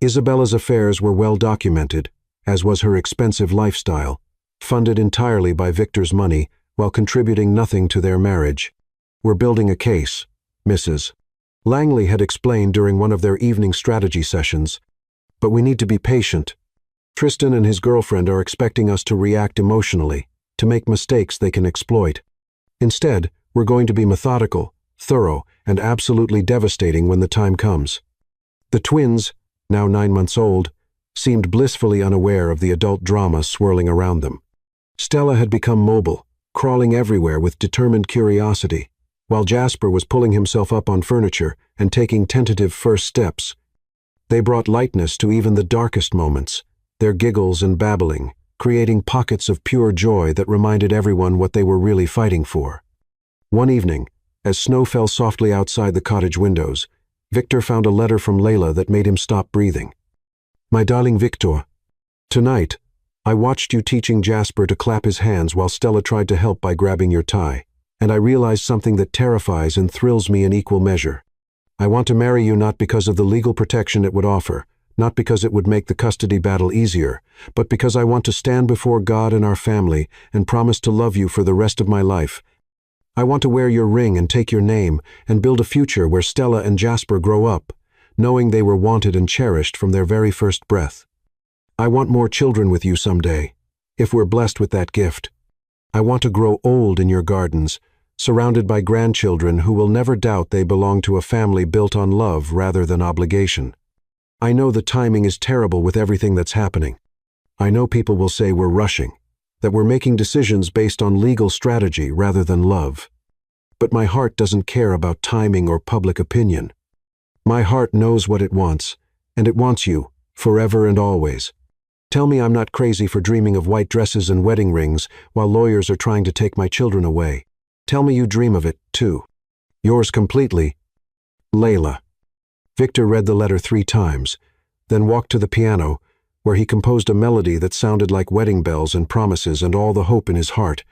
Isabella's affairs were well documented, as was her expensive lifestyle, funded entirely by Victor's money while contributing nothing to their marriage. We're building a case, Mrs. Langley had explained during one of their evening strategy sessions, but we need to be patient. Tristan and his girlfriend are expecting us to react emotionally, to make mistakes they can exploit. Instead, we're going to be methodical, thorough, and absolutely devastating when the time comes. The twins, now 9 months old, seemed blissfully unaware of the adult drama swirling around them. Stella had become mobile, crawling everywhere with determined curiosity, while Jasper was pulling himself up on furniture and taking tentative first steps. They brought lightness to even the darkest moments, their giggles and babbling, creating pockets of pure joy that reminded everyone what they were really fighting for. One evening, as snow fell softly outside the cottage windows, Victor found a letter from Layla that made him stop breathing. My darling Victor, tonight, I watched you teaching Jasper to clap his hands while Stella tried to help by grabbing your tie, and I realized something that terrifies and thrills me in equal measure. I want to marry you not because of the legal protection it would offer, not because it would make the custody battle easier, but because I want to stand before God and our family and promise to love you for the rest of my life. I want to wear your ring and take your name and build a future where Stella and Jasper grow up, knowing they were wanted and cherished from their very first breath. I want more children with you someday, if we're blessed with that gift. I want to grow old in your gardens, surrounded by grandchildren who will never doubt they belong to a family built on love rather than obligation. I know the timing is terrible with everything that's happening. I know people will say we're rushing, that we're making decisions based on legal strategy rather than love. But my heart doesn't care about timing or public opinion. My heart knows what it wants, and it wants you, forever and always. Tell me I'm not crazy for dreaming of white dresses and wedding rings while lawyers are trying to take my children away. Tell me you dream of it, too. Yours completely, Layla. Victor read the letter 3 times, then walked to the piano, where he composed a melody that sounded like wedding bells and promises and all the hope in his heart.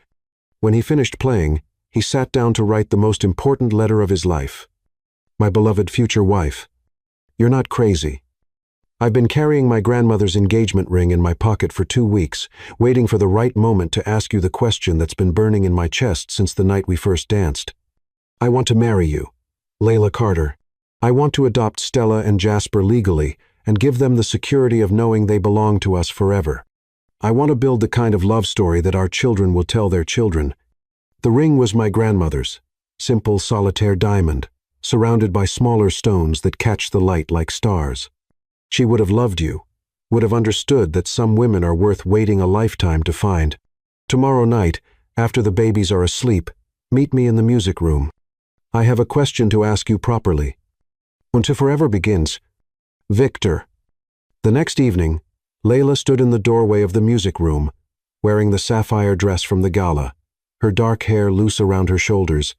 When he finished playing, he sat down to write the most important letter of his life. My beloved future wife, you're not crazy. I've been carrying my grandmother's engagement ring in my pocket for 2 weeks, waiting for the right moment to ask you the question that's been burning in my chest since the night we first danced. I want to marry you, Layla Carter. I want to adopt Stella and Jasper legally and give them the security of knowing they belong to us forever. I want to build the kind of love story that our children will tell their children. The ring was my grandmother's, simple solitaire diamond, surrounded by smaller stones that catch the light like stars. She would have loved you, would have understood that some women are worth waiting a lifetime to find. Tomorrow night, after the babies are asleep, meet me in the music room. I have a question to ask you properly. Until forever begins, Victor. The next evening, Layla stood in the doorway of the music room, wearing the sapphire dress from the gala, her dark hair loose around her shoulders.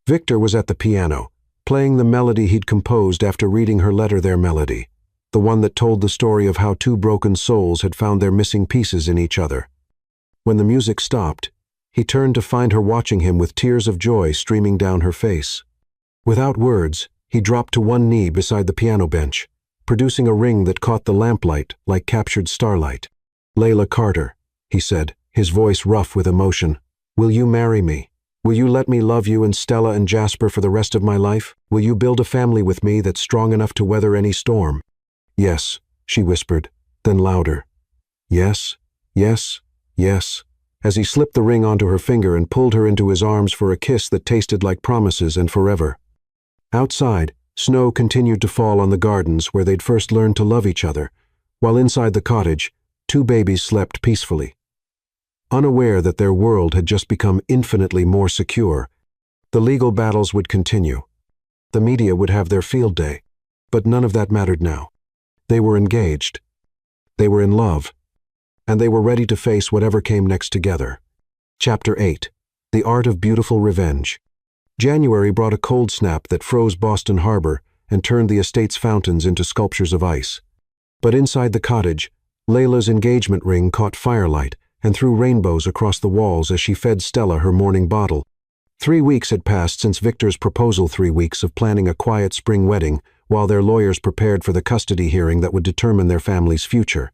Victor was at the piano, playing the melody he'd composed after reading her letter, their melody, the one that told the story of how 2 broken souls had found their missing pieces in each other. When the music stopped, he turned to find her watching him with tears of joy streaming down her face. Without words, he dropped to one knee beside the piano bench, producing a ring that caught the lamplight like captured starlight. Layla Carter, he said, his voice rough with emotion, will you marry me? Will you let me love you and Stella and Jasper for the rest of my life? Will you build a family with me that's strong enough to weather any storm? Yes, she whispered, then louder. Yes, yes, yes, as he slipped the ring onto her finger and pulled her into his arms for a kiss that tasted like promises and forever. Outside, snow continued to fall on the gardens where they'd first learned to love each other, while inside the cottage, 2 babies slept peacefully. Unaware that their world had just become infinitely more secure, the legal battles would continue. The media would have their field day, but none of that mattered now. They were engaged. They were in love. And they were ready to face whatever came next together. Chapter 8. The Art of Beautiful Revenge. January brought a cold snap that froze Boston Harbor and turned the estate's fountains into sculptures of ice. But inside the cottage, Layla's engagement ring caught firelight and threw rainbows across the walls as she fed Stella her morning bottle. 3 weeks had passed since Victor's proposal, 3 weeks of planning a quiet spring wedding while their lawyers prepared for the custody hearing that would determine their family's future.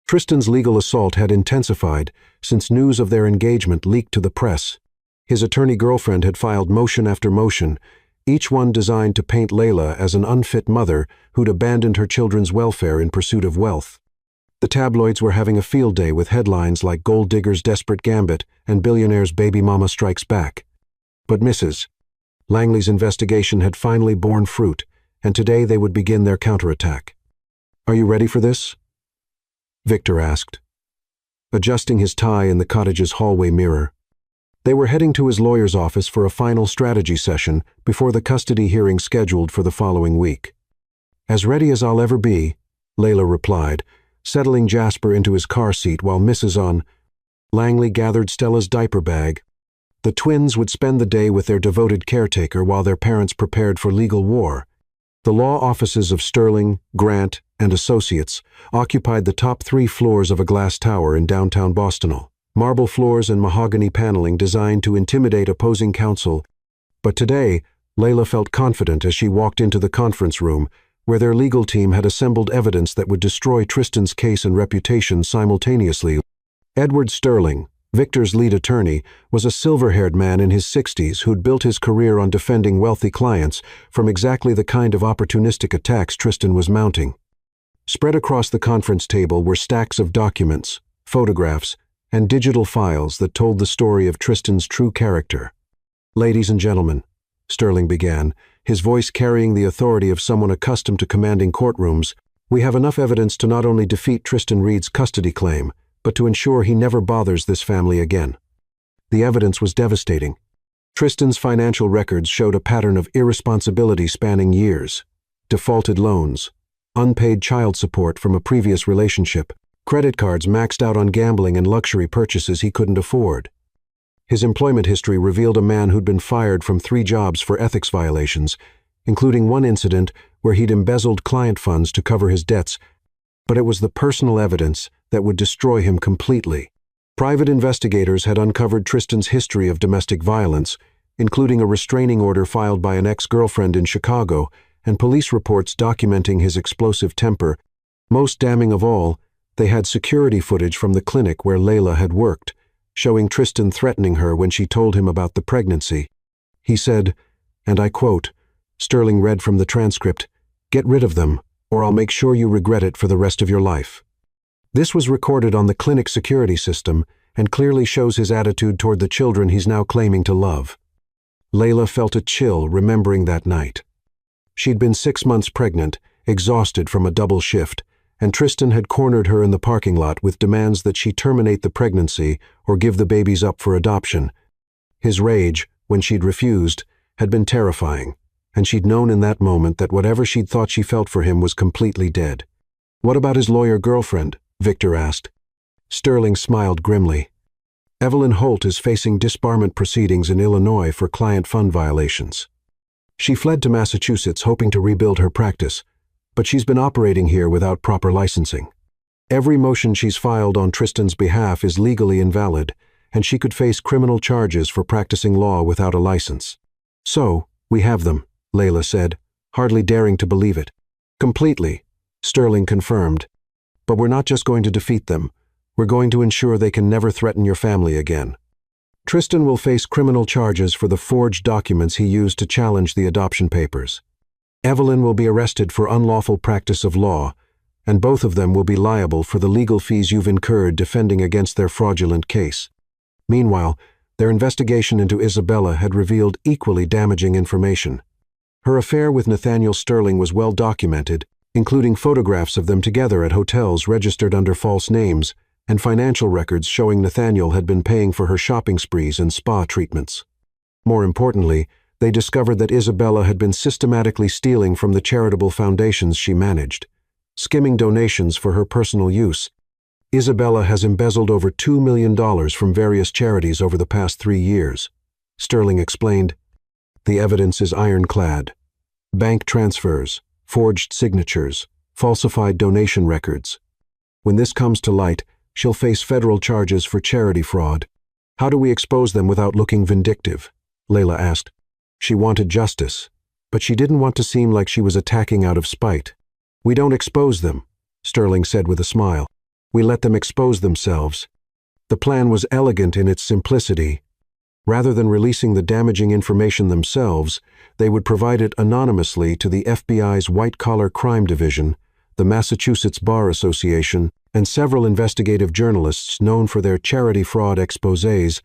Tristan's legal assault had intensified since news of their engagement leaked to the press. His attorney girlfriend had filed motion after motion, each one designed to paint Layla as an unfit mother who'd abandoned her children's welfare in pursuit of wealth. The tabloids were having a field day with headlines like Gold Digger's Desperate Gambit and Billionaire's Baby Mama Strikes Back. But Mrs. Langley's investigation had finally borne fruit, and today they would begin their counterattack. "Are you ready for this?" Victor asked, adjusting his tie in the cottage's hallway mirror. They were heading to his lawyer's office for a final strategy session before the custody hearing scheduled for the following week. "As ready as I'll ever be," Layla replied, settling Jasper into his car seat while Mrs. Langley gathered Stella's diaper bag. The twins would spend the day with their devoted caretaker while their parents prepared for legal war. The law offices of Sterling, Grant, and Associates occupied the top 3 floors of a glass tower in downtown Boston. Marble floors and mahogany paneling designed to intimidate opposing counsel. But today, Layla felt confident as she walked into the conference room, where their legal team had assembled evidence that would destroy Tristan's case and reputation simultaneously. Edward Sterling, Victor's lead attorney, was a silver-haired man in his 60s who'd built his career on defending wealthy clients from exactly the kind of opportunistic attacks Tristan was mounting. Spread across the conference table were stacks of documents, photographs, and digital files that told the story of Tristan's true character. "Ladies and gentlemen," Sterling began, his voice carrying the authority of someone accustomed to commanding courtrooms, "we have enough evidence to not only defeat Tristan Reed's custody claim, but to ensure he never bothers this family again." The evidence was devastating. Tristan's financial records showed a pattern of irresponsibility spanning years: defaulted loans, unpaid child support from a previous relationship, credit cards maxed out on gambling and luxury purchases he couldn't afford. His employment history revealed a man who'd been fired from 3 jobs for ethics violations, including one incident where he'd embezzled client funds to cover his debts, but it was the personal evidence that would destroy him completely. Private investigators had uncovered Tristan's history of domestic violence, including a restraining order filed by an ex-girlfriend in Chicago and police reports documenting his explosive temper. Most damning of all, they had security footage from the clinic where Layla had worked, showing Tristan threatening her when she told him about the pregnancy. He said, and I quote, Sterling read from the transcript, "Get rid of them, or I'll make sure you regret it for the rest of your life." This was recorded on the clinic security system and clearly shows his attitude toward the children he's now claiming to love. Layla felt a chill remembering that night. She'd been 6 months pregnant, exhausted from a double shift, and Tristan had cornered her in the parking lot with demands that she terminate the pregnancy or give the babies up for adoption. His rage, when she'd refused, had been terrifying, and she'd known in that moment that whatever she'd thought she felt for him was completely dead. "What about his lawyer girlfriend?" Victor asked. Sterling smiled grimly. "Evelyn Holt is facing disbarment proceedings in Illinois for client fund violations. She fled to Massachusetts hoping to rebuild her practice, but she's been operating here without proper licensing. Every motion she's filed on Tristan's behalf is legally invalid, and she could face criminal charges for practicing law without a license." "So, we have them," Layla said, hardly daring to believe it. "Completely," Sterling confirmed. "But we're not just going to defeat them. We're going to ensure they can never threaten your family again. Tristan will face criminal charges for the forged documents he used to challenge the adoption papers. Evelyn will be arrested for unlawful practice of law, and both of them will be liable for the legal fees you've incurred defending against their fraudulent case." Meanwhile, their investigation into Isabella had revealed equally damaging information. Her affair with Nathaniel Sterling was well documented, including photographs of them together at hotels registered under false names, and financial records showing Nathaniel had been paying for her shopping sprees and spa treatments. More importantly, they discovered that Isabella had been systematically stealing from the charitable foundations she managed, skimming donations for her personal use. Isabella has embezzled over $2 million from various charities over the past 3 years, Sterling explained. The evidence is ironclad. Bank transfers, forged signatures, falsified donation records. When this comes to light, she'll face federal charges for charity fraud. "How do we expose them without looking vindictive?" Layla asked. She wanted justice, but she didn't want to seem like she was attacking out of spite. "We don't expose them," Sterling said with a smile. "We let them expose themselves." The plan was elegant in its simplicity. Rather than releasing the damaging information themselves, they would provide it anonymously to the FBI's white-collar crime division, the Massachusetts Bar Association, and several investigative journalists known for their charity fraud exposés,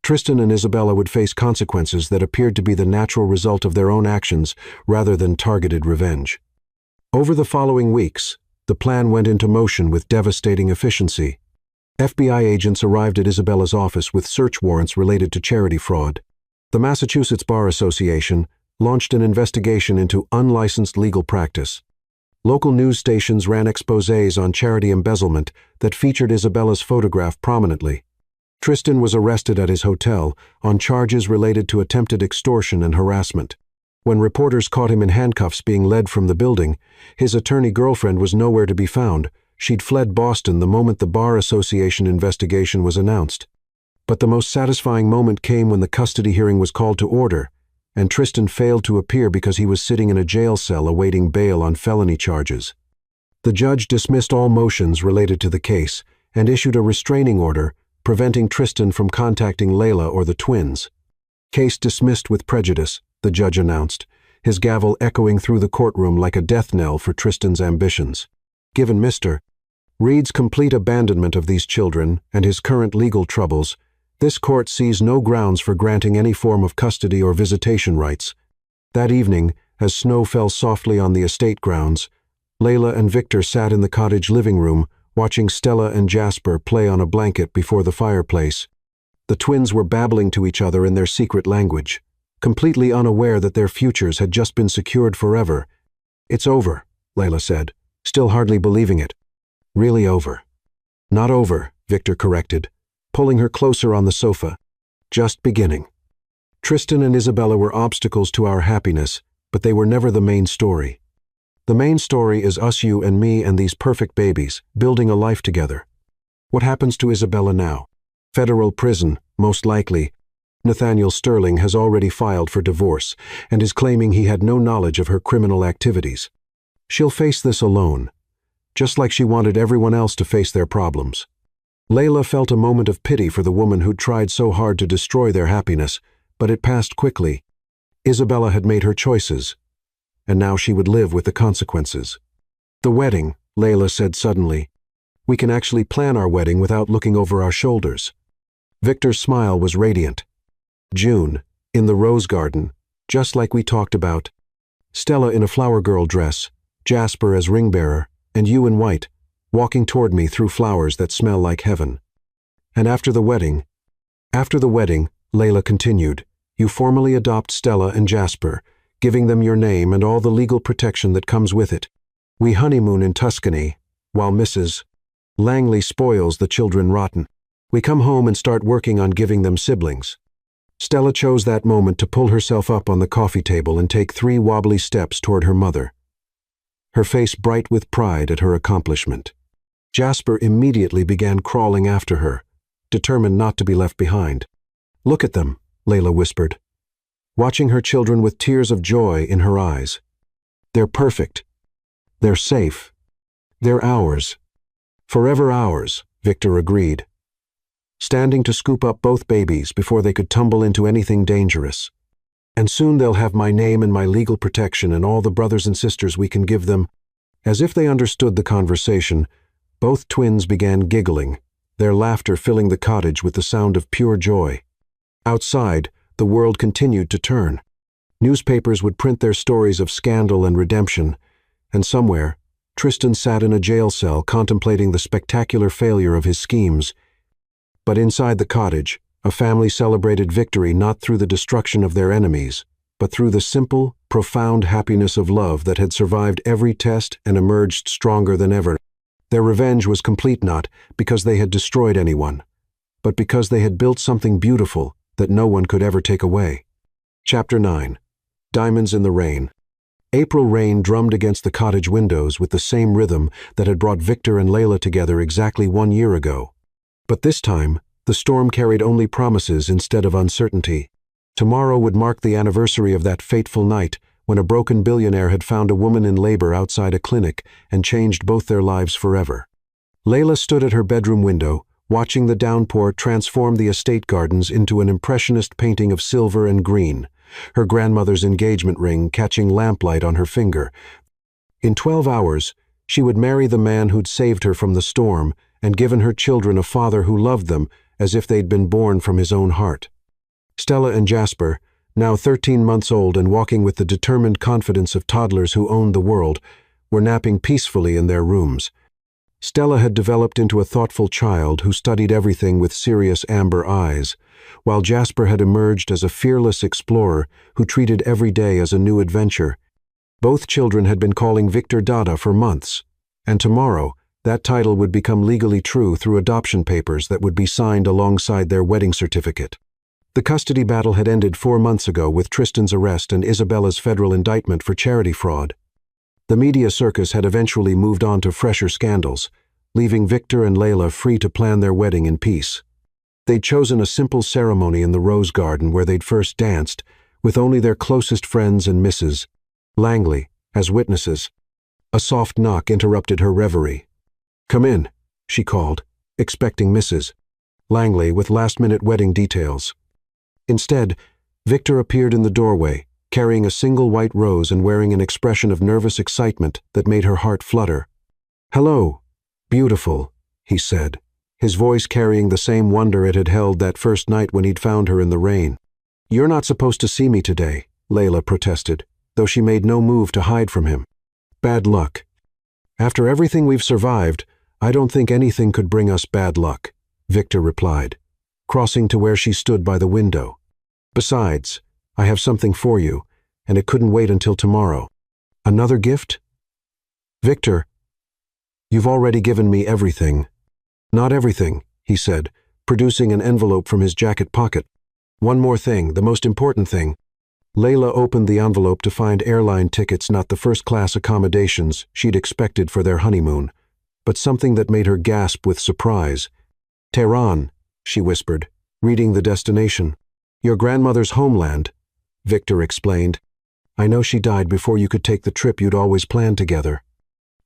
Tristan and Isabella would face consequences that appeared to be the natural result of their own actions rather than targeted revenge. Over the following weeks, the plan went into motion with devastating efficiency. FBI agents arrived at Isabella's office with search warrants related to charity fraud. The Massachusetts Bar Association launched an investigation into unlicensed legal practice. Local news stations ran exposés on charity embezzlement that featured Isabella's photograph prominently. Tristan was arrested at his hotel on charges related to attempted extortion and harassment. When reporters caught him in handcuffs being led from the building, his attorney girlfriend was nowhere to be found. She'd fled Boston the moment the Bar Association investigation was announced. But the most satisfying moment came when the custody hearing was called to order, and Tristan failed to appear because he was sitting in a jail cell awaiting bail on felony charges. The judge dismissed all motions related to the case and issued a restraining order preventing Tristan from contacting Layla or the twins. "Case dismissed with prejudice," the judge announced, his gavel echoing through the courtroom like a death knell for Tristan's ambitions. Given Mr. Reed's complete abandonment of these children and his current legal troubles, this court sees no grounds for granting any form of custody or visitation rights. That evening, as snow fell softly on the estate grounds, Layla and Victor sat in the cottage living room, watching Stella and Jasper play on a blanket before the fireplace. The twins were babbling to each other in their secret language, completely unaware that their futures had just been secured forever. "It's over," Layla said, still hardly believing it. "Really over." "Not over," Victor corrected, pulling her closer on the sofa. "Just beginning." Tristan and Isabella were obstacles to our happiness, but they were never the main story. The main story is us, you and me and these perfect babies, building a life together. What happens to Isabella now? Federal prison, most likely. Nathaniel Sterling has already filed for divorce and is claiming he had no knowledge of her criminal activities. She'll face this alone, just like she wanted everyone else to face their problems. Layla felt a moment of pity for the woman who'd tried so hard to destroy their happiness, but it passed quickly. Isabella had made her choices, and now she would live with the consequences. "The wedding," Layla said suddenly. "We can actually plan our wedding without looking over our shoulders." Victor's smile was radiant. "June, in the rose garden, just like we talked about. Stella in a flower girl dress, Jasper as ring bearer, and you in white, walking toward me through flowers that smell like heaven. And after the wedding," Layla continued, "you formally adopt Stella and Jasper, giving them your name and all the legal protection that comes with it. We honeymoon in Tuscany, while Mrs. Langley spoils the children rotten. We come home and start working on giving them siblings." Stella chose that moment to pull herself up on the coffee table and take 3 wobbly steps toward her mother, her face bright with pride at her accomplishment. Jasper immediately began crawling after her, determined not to be left behind. "Look at them," Layla whispered, watching her children with tears of joy in her eyes. "They're perfect. They're safe. They're ours. Forever ours," Victor agreed, standing to scoop up both babies before they could tumble into anything dangerous. "And soon they'll have my name and my legal protection and all the brothers and sisters we can give them." As if they understood the conversation, both twins began giggling, their laughter filling the cottage with the sound of pure joy. Outside, the world continued to turn. Newspapers would print their stories of scandal and redemption, and somewhere, Tristan sat in a jail cell contemplating the spectacular failure of his schemes. But inside the cottage, a family celebrated victory not through the destruction of their enemies, but through the simple, profound happiness of love that had survived every test and emerged stronger than ever. Their revenge was complete not because they had destroyed anyone, but because they had built something beautiful that no one could ever take away. Chapter 9. Diamonds in the Rain. April rain drummed against the cottage windows with the same rhythm that had brought Victor and Layla together exactly 1 year ago. But this time, the storm carried only promises instead of uncertainty. Tomorrow would mark the anniversary of that fateful night when a broken billionaire had found a woman in labor outside a clinic and changed both their lives forever. Layla stood at her bedroom window, watching the downpour transform the estate gardens into an impressionist painting of silver and green, her grandmother's engagement ring catching lamplight on her finger. In 12 hours, She would marry the man who'd saved her from the storm and given her children a father who loved them as if they'd been born from his own heart. Stella and Jasper, now 13 months old and walking with the determined confidence of toddlers who owned the world, were napping peacefully in their rooms. Stella had developed into a thoughtful child who studied everything with serious amber eyes, while Jasper had emerged as a fearless explorer who treated every day as a new adventure. Both children had been calling Victor Dada for months, and tomorrow that title would become legally true through adoption papers that would be signed alongside their wedding certificate. The custody battle had ended 4 months ago with Tristan's arrest and Isabella's federal indictment for charity fraud. The media circus had eventually moved on to fresher scandals, leaving Victor and Layla free to plan their wedding in peace. They'd chosen a simple ceremony in the rose garden where they'd first danced, with only their closest friends and Mrs. Langley as witnesses. A soft knock interrupted her reverie. "Come in," she called, expecting Mrs. Langley with last-minute wedding details. Instead, Victor appeared in the doorway, carrying a single white rose and wearing an expression of nervous excitement that made her heart flutter. "Hello, beautiful," he said, his voice carrying the same wonder it had held that first night when he'd found her in the rain. "You're not supposed to see me today," Layla protested, though she made no move to hide from him. "Bad luck." "After everything we've survived, I don't think anything could bring us bad luck," Victor replied, crossing to where she stood by the window. "Besides, I have something for you, and it couldn't wait until tomorrow." "Another gift?" "Victor, you've already given me everything." "Not everything," he said, producing an envelope from his jacket pocket. "One more thing, the most important thing." Layla opened the envelope to find airline tickets, not the first-class accommodations she'd expected for their honeymoon, but something that made her gasp with surprise. "Tehran," she whispered, reading the destination. "Your grandmother's homeland," Victor explained. "I know she died before you could take the trip you'd always planned together.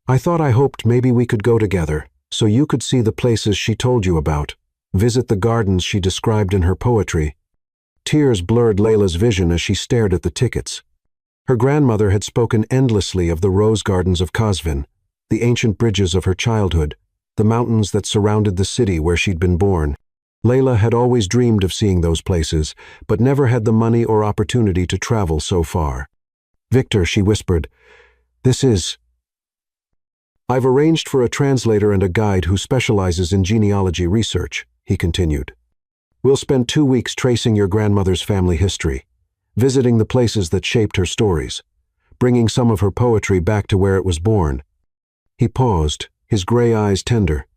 I hoped maybe we could go together, so you could see the places she told you about, visit the gardens she described in her poetry." Tears blurred Layla's vision as she stared at the tickets. Her grandmother had spoken endlessly of the rose gardens of Kazvin, the ancient bridges of her childhood, the mountains that surrounded the city where she'd been born. Layla had always dreamed of seeing those places, but never had the money or opportunity to travel so far. "Victor," she whispered, "I've arranged for a translator and a guide who specializes in genealogy research," he continued. "We'll spend 2 weeks tracing your grandmother's family history, visiting the places that shaped her stories, bringing some of her poetry back to where it was born." He paused, his gray eyes tender.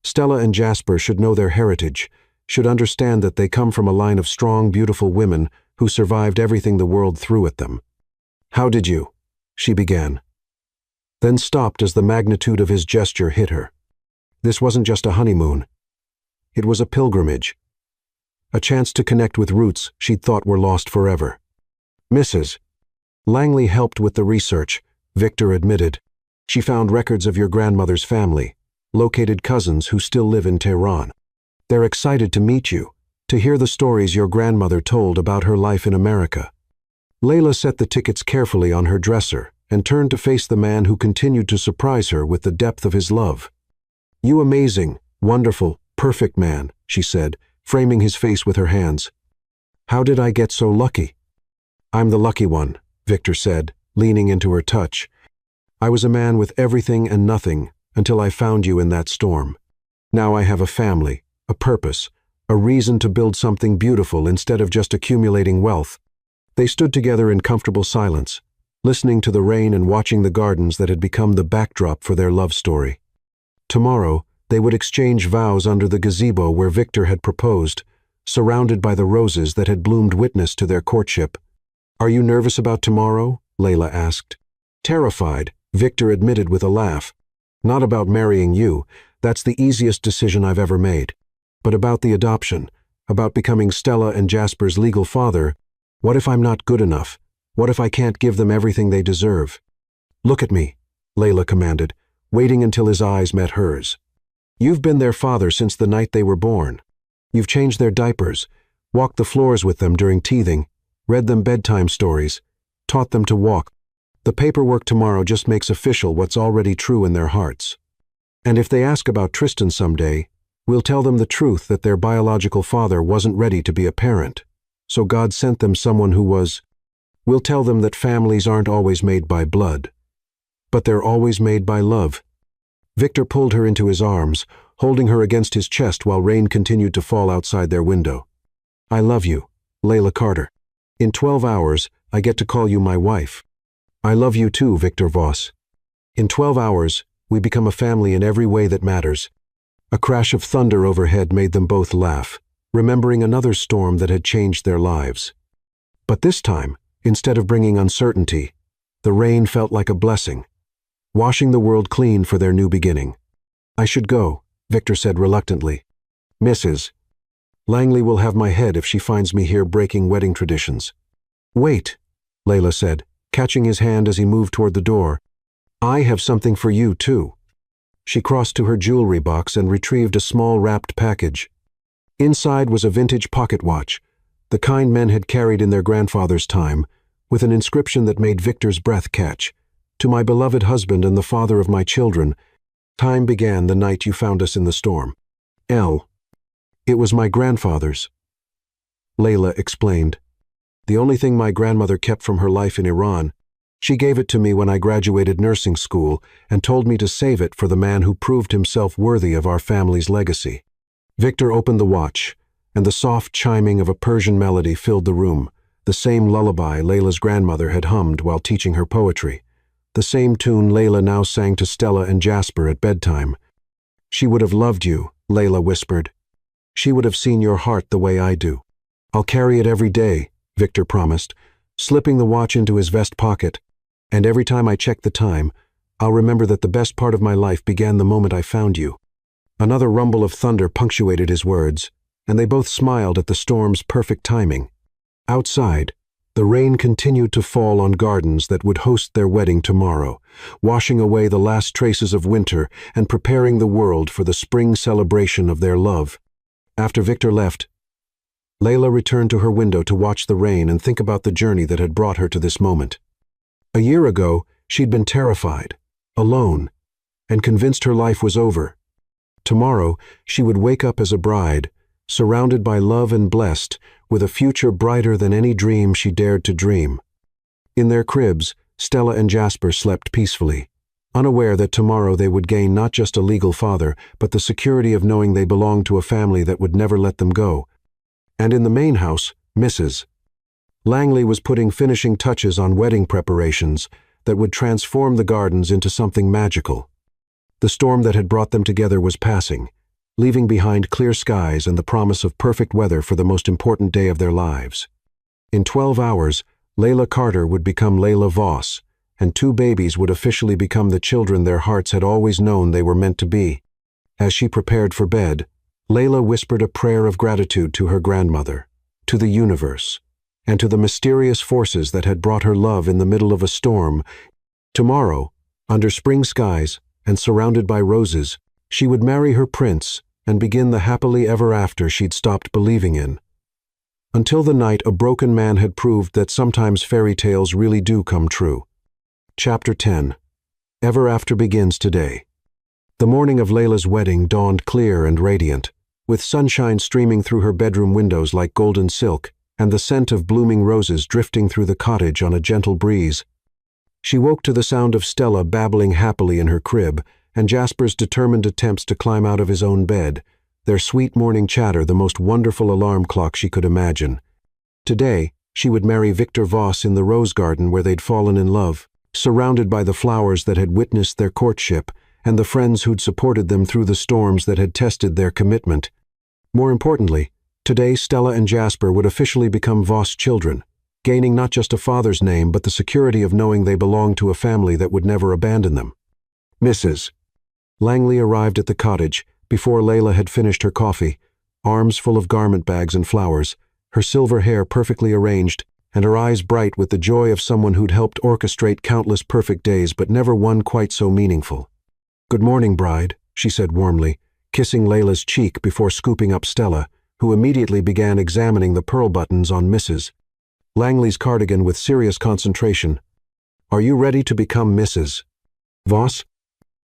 Stella and Jasper should know their heritage, should understand that they come from a line of strong, beautiful women who survived everything the world threw at them. "How did you?" she began, then stopped as the magnitude of his gesture hit her. This wasn't just a honeymoon. It was a pilgrimage, a chance to connect with roots she'd thought were lost forever. "Mrs. Langley helped with the research," Victor admitted. "She found records of your grandmother's family, located cousins who still live in Tehran. They're excited to meet you, to hear the stories your grandmother told about her life in America." Layla set the tickets carefully on her dresser and turned to face the man who continued to surprise her with the depth of his love. "You amazing, wonderful, perfect man," she said, framing his face with her hands. "How did I get so lucky?" "I'm the lucky one," Victor said, leaning into her touch. "I was a man with everything and nothing until I found you in that storm. Now I have a family, a purpose, a reason to build something beautiful instead of just accumulating wealth." They stood together in comfortable silence, listening to the rain and watching the gardens that had become the backdrop for their love story. Tomorrow, they would exchange vows under the gazebo where Victor had proposed, surrounded by the roses that had bloomed witness to their courtship. "Are you nervous about tomorrow?" Layla asked. "Terrified," Victor admitted with a laugh. "Not about marrying you, that's the easiest decision I've ever made. But about the adoption, about becoming Stella and Jasper's legal father. What if I'm not good enough? What if I can't give them everything they deserve?" "Look at me," Layla commanded, waiting until his eyes met hers. "You've been their father since the night they were born. You've changed their diapers, walked the floors with them during teething, read them bedtime stories, taught them to walk. The paperwork tomorrow just makes official what's already true in their hearts. And if they ask about Tristan someday, we'll tell them the truth that their biological father wasn't ready to be a parent, so God sent them someone who was. We'll tell them that families aren't always made by blood, but they're always made by love. Victor pulled her into his arms, holding her against his chest while rain continued to fall outside their window. I love you, Layla Carter. In 12 hours, I get to call you my wife. I love you too, Victor Voss. In 12 hours, we become a family in every way that matters. A crash of thunder overhead made them both laugh, remembering another storm that had changed their lives. But this time, instead of bringing uncertainty, the rain felt like a blessing, washing the world clean for their new beginning. I should go, Victor said reluctantly. Mrs. Langley will have my head if she finds me here breaking wedding traditions. Wait, Layla said, catching his hand as he moved toward the door. I have something for you, too. She crossed to her jewelry box and retrieved a small wrapped package. Inside was a vintage pocket watch, the kind men had carried in their grandfather's time, with an inscription that made Victor's breath catch. To my beloved husband and the father of my children, time began the night you found us in the storm. L. It was my grandfather's. Layla explained. The only thing my grandmother kept from her life in Iran. She gave it to me when I graduated nursing school and told me to save it for the man who proved himself worthy of our family's legacy. Victor opened the watch, and the soft chiming of a Persian melody filled the room, the same lullaby Layla's grandmother had hummed while teaching her poetry, the same tune Layla now sang to Stella and Jasper at bedtime. She would have loved you, Layla whispered. She would have seen your heart the way I do. I'll carry it every day, Victor promised, slipping the watch into his vest pocket. And every time I check the time, I'll remember that the best part of my life began the moment I found you. Another rumble of thunder punctuated his words, and they both smiled at the storm's perfect timing. Outside, the rain continued to fall on gardens that would host their wedding tomorrow, washing away the last traces of winter and preparing the world for the spring celebration of their love. After Victor left, Layla returned to her window to watch the rain and think about the journey that had brought her to this moment. A year ago, she'd been terrified, alone, and convinced her life was over. Tomorrow, she would wake up as a bride, surrounded by love and blessed, with a future brighter than any dream she dared to dream. In their cribs, Stella and Jasper slept peacefully, unaware that tomorrow they would gain not just a legal father, but the security of knowing they belonged to a family that would never let them go. And in the main house, Mrs. Langley was putting finishing touches on wedding preparations that would transform the gardens into something magical. The storm that had brought them together was passing, leaving behind clear skies and the promise of perfect weather for the most important day of their lives. In 12 hours, Layla Carter would become Layla Voss, and 2 babies would officially become the children their hearts had always known they were meant to be. As she prepared for bed, Layla whispered a prayer of gratitude to her grandmother, to the universe, and to the mysterious forces that had brought her love in the middle of a storm. Tomorrow, under spring skies and surrounded by roses, she would marry her prince and begin the happily ever after she'd stopped believing in. Until the night a broken man had proved that sometimes fairy tales really do come true. Chapter 10. Ever After begins today. The morning of Layla's wedding dawned clear and radiant, with sunshine streaming through her bedroom windows like golden silk, and the scent of blooming roses drifting through the cottage on a gentle breeze. She woke to the sound of Stella babbling happily in her crib, and Jasper's determined attempts to climb out of his own bed, their sweet morning chatter the most wonderful alarm clock she could imagine. Today, she would marry Victor Voss in the rose garden where they'd fallen in love, surrounded by the flowers that had witnessed their courtship, and the friends who'd supported them through the storms that had tested their commitment. More importantly, today Stella and Jasper would officially become Voss children, gaining not just a father's name but the security of knowing they belonged to a family that would never abandon them. Mrs. Langley arrived at the cottage before Layla had finished her coffee, arms full of garment bags and flowers, her silver hair perfectly arranged, and her eyes bright with the joy of someone who'd helped orchestrate countless perfect days but never one quite so meaningful. "Good morning, bride," she said warmly, kissing Layla's cheek before scooping up Stella, who immediately began examining the pearl buttons on Mrs. Langley's cardigan with serious concentration. Are you ready to become Mrs. Voss?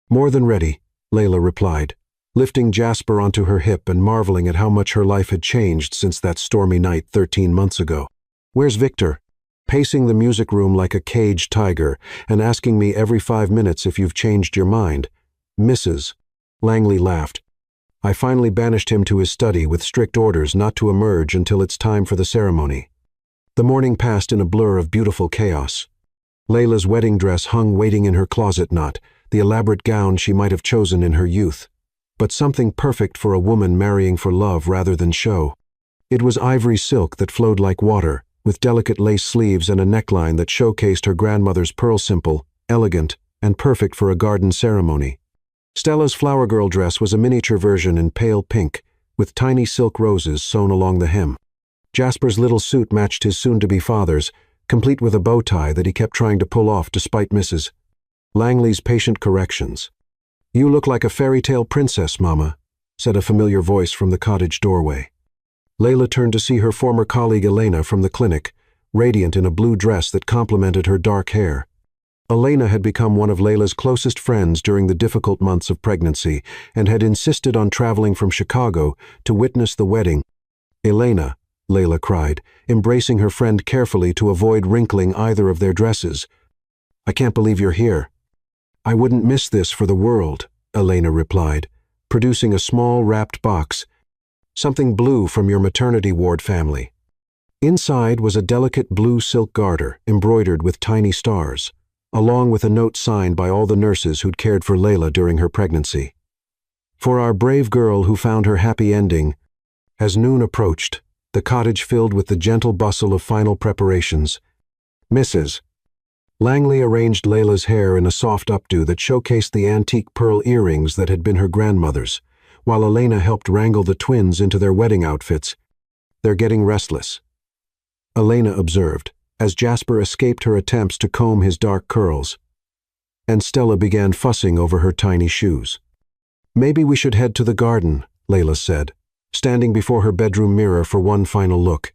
More than ready, Layla replied, lifting Jasper onto her hip and marveling at how much her life had changed since that stormy night 13 months ago. Where's Victor? Pacing the music room like a caged tiger and asking me every 5 minutes if you've changed your mind. Mrs. Langley laughed. I finally banished him to his study with strict orders not to emerge until it's time for the ceremony. The morning passed in a blur of beautiful chaos. Layla's wedding dress hung waiting in her closet, not the elaborate gown she might have chosen in her youth, but something perfect for a woman marrying for love rather than show. It was ivory silk that flowed like water, with delicate lace sleeves and a neckline that showcased her grandmother's pearl, simple, elegant, and perfect for a garden ceremony. Stella's flower girl dress was a miniature version in pale pink, with tiny silk roses sewn along the hem. Jasper's little suit matched his soon-to-be father's, complete with a bow tie that he kept trying to pull off despite Mrs. Langley's patient corrections. "You look like a fairy tale princess, Mama," said a familiar voice from the cottage doorway. Layla turned to see her former colleague Elena from the clinic, radiant in a blue dress that complemented her dark hair. Elena had become one of Layla's closest friends during the difficult months of pregnancy and had insisted on traveling from Chicago to witness the wedding. "Elena," Layla cried, embracing her friend carefully to avoid wrinkling either of their dresses. "I can't believe you're here." "I wouldn't miss this for the world," Elena replied, producing a small wrapped box. "Something blue from your maternity ward family." Inside was a delicate blue silk garter embroidered with tiny stars, along with a note signed by all the nurses who'd cared for Layla during her pregnancy. "For our brave girl who found her happy ending." As noon approached, the cottage filled with the gentle bustle of final preparations. Mrs. Langley arranged Layla's hair in a soft updo that showcased the antique pearl earrings that had been her grandmother's, while Elena helped wrangle the twins into their wedding outfits. "They're getting restless," Elena observed, as Jasper escaped her attempts to comb his dark curls. And Stella began fussing over her tiny shoes. "Maybe we should head to the garden," Layla said, standing before her bedroom mirror for one final look.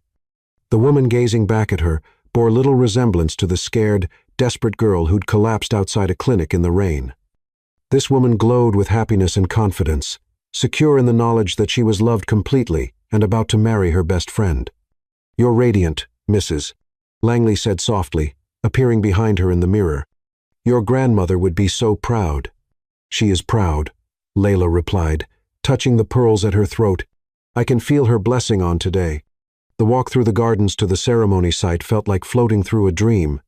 The woman gazing back at her bore little resemblance to the scared, desperate girl who'd collapsed outside a clinic in the rain. This woman glowed with happiness and confidence, secure in the knowledge that she was loved completely and about to marry her best friend. "You're radiant, Mrs. Langley said softly, appearing behind her in the mirror. "Your grandmother would be so proud." "She is proud," Layla replied, touching the pearls at her throat. "I can feel her blessing on today." The walk through the gardens to the ceremony site felt like floating through a dream.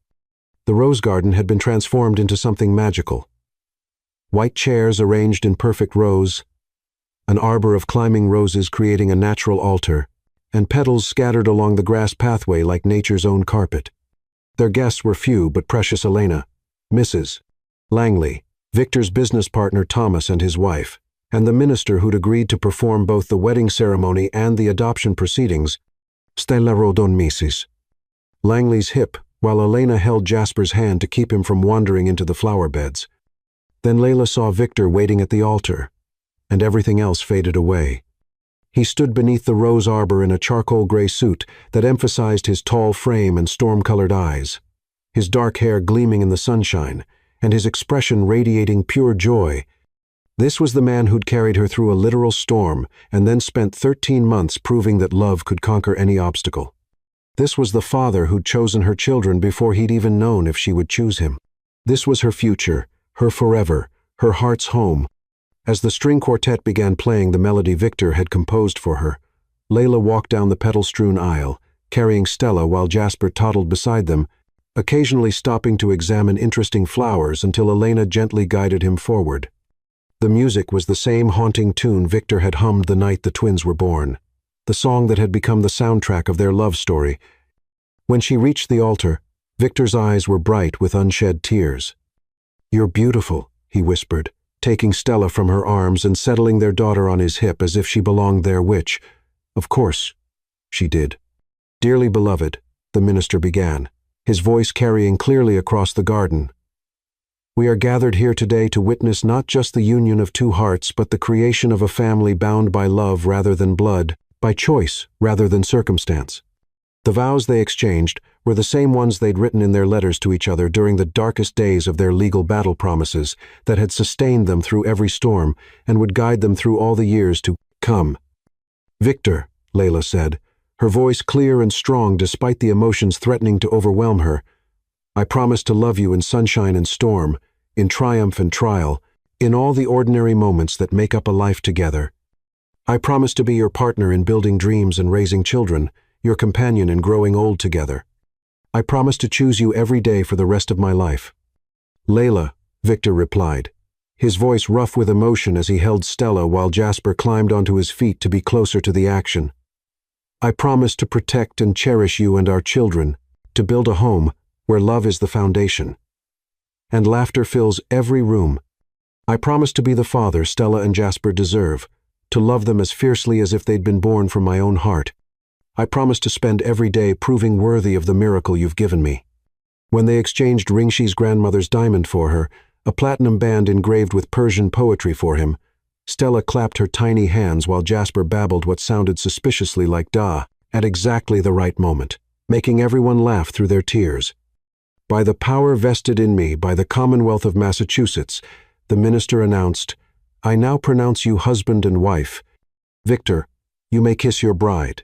The rose garden had been transformed into something magical. White chairs arranged in perfect rows, an arbor of climbing roses creating a natural altar, and petals scattered along the grass pathway like nature's own carpet. Their guests were few but precious: Elena, Mrs. Langley, Victor's business partner Thomas and his wife, and the minister who'd agreed to perform both the wedding ceremony and the adoption proceedings, Stella Rodon Mrs. Langley's hip, while Elena held Jasper's hand to keep him from wandering into the flower beds. Then Layla saw Victor waiting at the altar, and everything else faded away. He stood beneath the rose arbor in a charcoal gray suit that emphasized his tall frame and storm-colored eyes, his dark hair gleaming in the sunshine, and his expression radiating pure joy. This was the man who'd carried her through a literal storm and then spent 13 months proving that love could conquer any obstacle. This was the father who'd chosen her children before he'd even known if she would choose him. This was her future, her forever, her heart's home. As the string quartet began playing the melody Victor had composed for her, Layla walked down the petal-strewn aisle, carrying Stella while Jasper toddled beside them, occasionally stopping to examine interesting flowers until Elena gently guided him forward. The music was the same haunting tune Victor had hummed the night the twins were born, the song that had become the soundtrack of their love story. When she reached the altar, Victor's eyes were bright with unshed tears. "You're beautiful," he whispered, taking Stella from her arms and settling their daughter on his hip as if she belonged there, which, of course, she did. "Dearly beloved," the minister began, his voice carrying clearly across the garden, "we are gathered here today to witness not just the union of two hearts, but the creation of a family bound by love rather than blood, by choice rather than circumstance. The vows they exchanged were the same ones they'd written in their letters to each other during the darkest days of their legal battle promises that had sustained them through every storm and would guide them through all the years to come. "Victor," Layla said, her voice clear and strong despite the emotions threatening to overwhelm her, "I promise to love you in sunshine and storm, in triumph and trial, in all the ordinary moments that make up a life together. I promise to be your partner in building dreams and raising children, your companion in growing old together. I promise to choose you every day for the rest of my life." "Layla," Victor replied, his voice rough with emotion as he held Stella while Jasper climbed onto his feet to be closer to the action. "I promise to protect and cherish you and our children, to build a home where love is the foundation. And laughter fills every room. I promise to be the father Stella and Jasper deserve, to love them as fiercely as if they'd been born from my own heart. I promise to spend every day proving worthy of the miracle you've given me." When they exchanged Ringshi's grandmother's diamond for her, a platinum band engraved with Persian poetry for him, Stella clapped her tiny hands while Jasper babbled what sounded suspiciously like "da" at exactly the right moment, making everyone laugh through their tears. "By the power vested in me by the Commonwealth of Massachusetts," the minister announced, "I now pronounce you husband and wife. Victor, you may kiss your bride."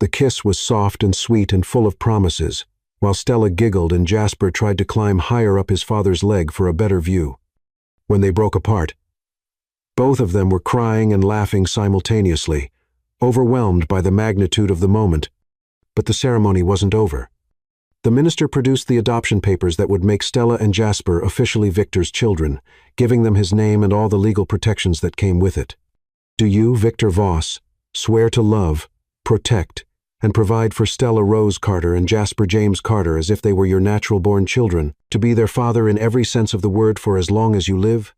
The kiss was soft and sweet and full of promises, while Stella giggled and Jasper tried to climb higher up his father's leg for a better view. When they broke apart, both of them were crying and laughing simultaneously, overwhelmed by the magnitude of the moment. But the ceremony wasn't over. The minister produced the adoption papers that would make Stella and Jasper officially Victor's children, giving them his name and all the legal protections that came with it. "Do you, Victor Voss, swear to love, protect, and provide for Stella Rose Carter and Jasper James Carter as if they were your natural-born children, to be their father in every sense of the word for as long as you live?"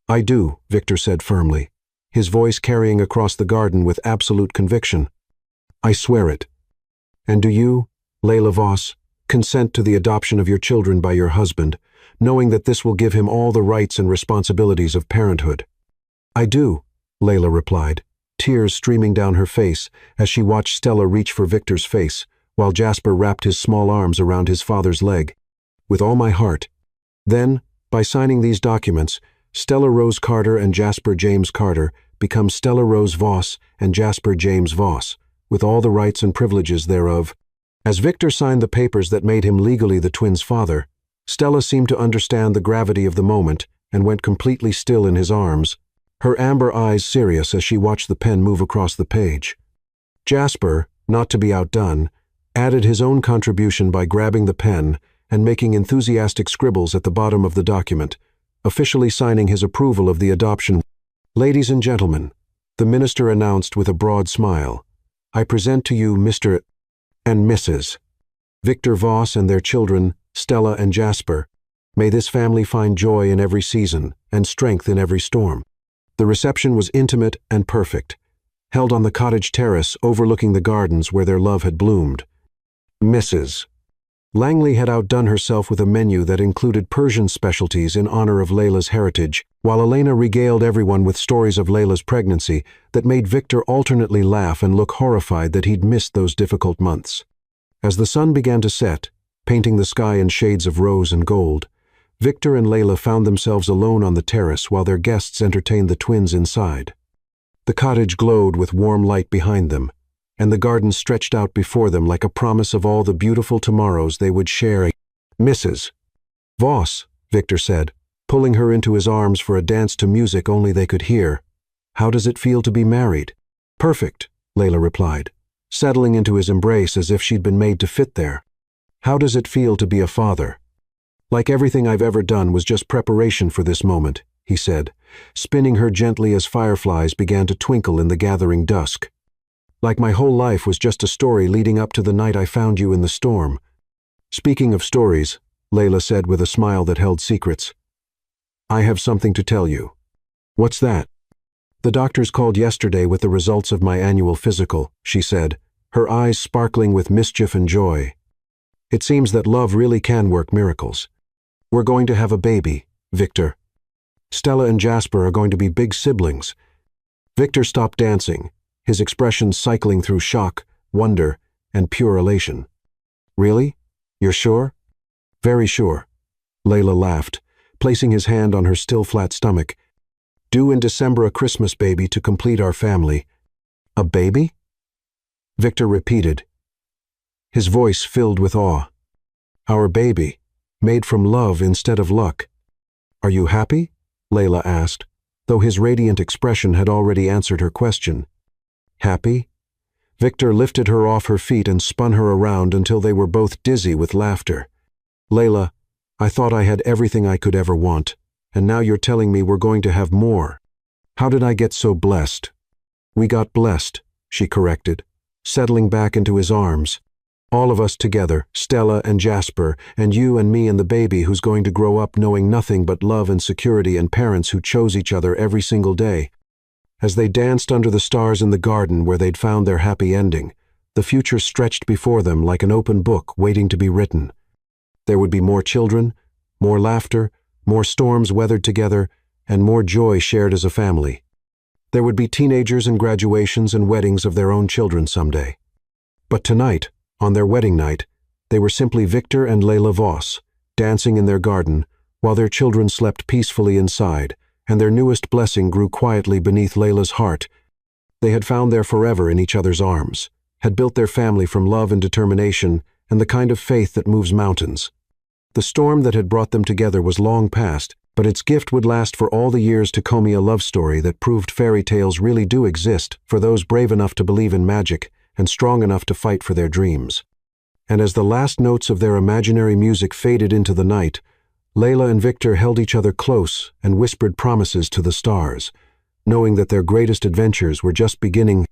"I do," Victor said firmly, his voice carrying across the garden with absolute conviction. "I swear it." "And do you, Layla Voss, consent to the adoption of your children by your husband, knowing that this will give him all the rights and responsibilities of parenthood?" "I do," Layla replied, tears streaming down her face as she watched Stella reach for Victor's face, while Jasper wrapped his small arms around his father's leg. "With all my heart." Then, by signing these documents, Stella Rose Carter and Jasper James Carter become Stella Rose Voss and Jasper James Voss, with all the rights and privileges thereof. As Victor signed the papers that made him legally the twins' father, Stella seemed to understand the gravity of the moment and went completely still in his arms, her amber eyes serious as she watched the pen move across the page. Jasper, not to be outdone, added his own contribution by grabbing the pen and making enthusiastic scribbles at the bottom of the document, officially signing his approval of the adoption. "Ladies and gentlemen," the minister announced with a broad smile, "I present to you Mr. and Mrs. Victor Voss and their children, Stella and Jasper. May this family find joy in every season and strength in every storm." The reception was intimate and perfect, held on the cottage terrace overlooking the gardens where their love had bloomed. Mrs. Langley had outdone herself with a menu that included Persian specialties in honor of Layla's heritage, while Elena regaled everyone with stories of Layla's pregnancy that made Victor alternately laugh and look horrified that he'd missed those difficult months. As the sun began to set, painting the sky in shades of rose and gold, Victor and Layla found themselves alone on the terrace while their guests entertained the twins inside. The cottage glowed with warm light behind them, and the garden stretched out before them like a promise of all the beautiful tomorrows they would share. "Mrs. Voss," Victor said, pulling her into his arms for a dance to music only they could hear. "How does it feel to be married?" "Perfect," Layla replied, settling into his embrace as if she'd been made to fit there. "How does it feel to be a father?" "Like everything I've ever done was just preparation for this moment," he said, spinning her gently as fireflies began to twinkle in the gathering dusk. "Like my whole life was just a story leading up to the night I found you in the storm." "Speaking of stories," Layla said with a smile that held secrets, "I have something to tell you." "What's that?" "The doctors called yesterday with the results of my annual physical," she said, her eyes sparkling with mischief and joy. "It seems that love really can work miracles. We're going to have a baby, Victor. Stella and Jasper are going to be big siblings." Victor stopped dancing, his expressions cycling through shock, wonder, and pure elation. Really? You're sure? Very sure. Layla laughed, placing his hand on her still flat stomach. Due in December, a Christmas baby to complete our family. A baby? Victor repeated, his voice filled with awe. Our baby, made from love instead of luck. Are you happy? Layla asked, though his radiant expression had already answered her question. Happy? Victor lifted her off her feet and spun her around until they were both dizzy with laughter. Layla, I thought I had everything I could ever want, and now you're telling me we're going to have more. How did I get so blessed? We got blessed, she corrected, settling back into his arms. All of us together, Stella and Jasper, and you and me and the baby who's going to grow up knowing nothing but love and security and parents who chose each other every single day. As they danced under the stars in the garden where they'd found their happy ending, the future stretched before them like an open book waiting to be written. There would be more children, more laughter, more storms weathered together, and more joy shared as a family. There would be teenagers and graduations and weddings of their own children someday. But tonight, on their wedding night, they were simply Victor and Layla Voss, dancing in their garden, while their children slept peacefully inside, and their newest blessing grew quietly beneath Layla's heart. They had found their forever in each other's arms, had built their family from love and determination and the kind of faith that moves mountains. The storm that had brought them together was long past, but its gift would last for all the years to come, a love story that proved fairy tales really do exist for those brave enough to believe in magic and strong enough to fight for their dreams. And as the last notes of their imaginary music faded into the night, Layla and Victor held each other close and whispered promises to the stars, knowing that their greatest adventures were just beginning.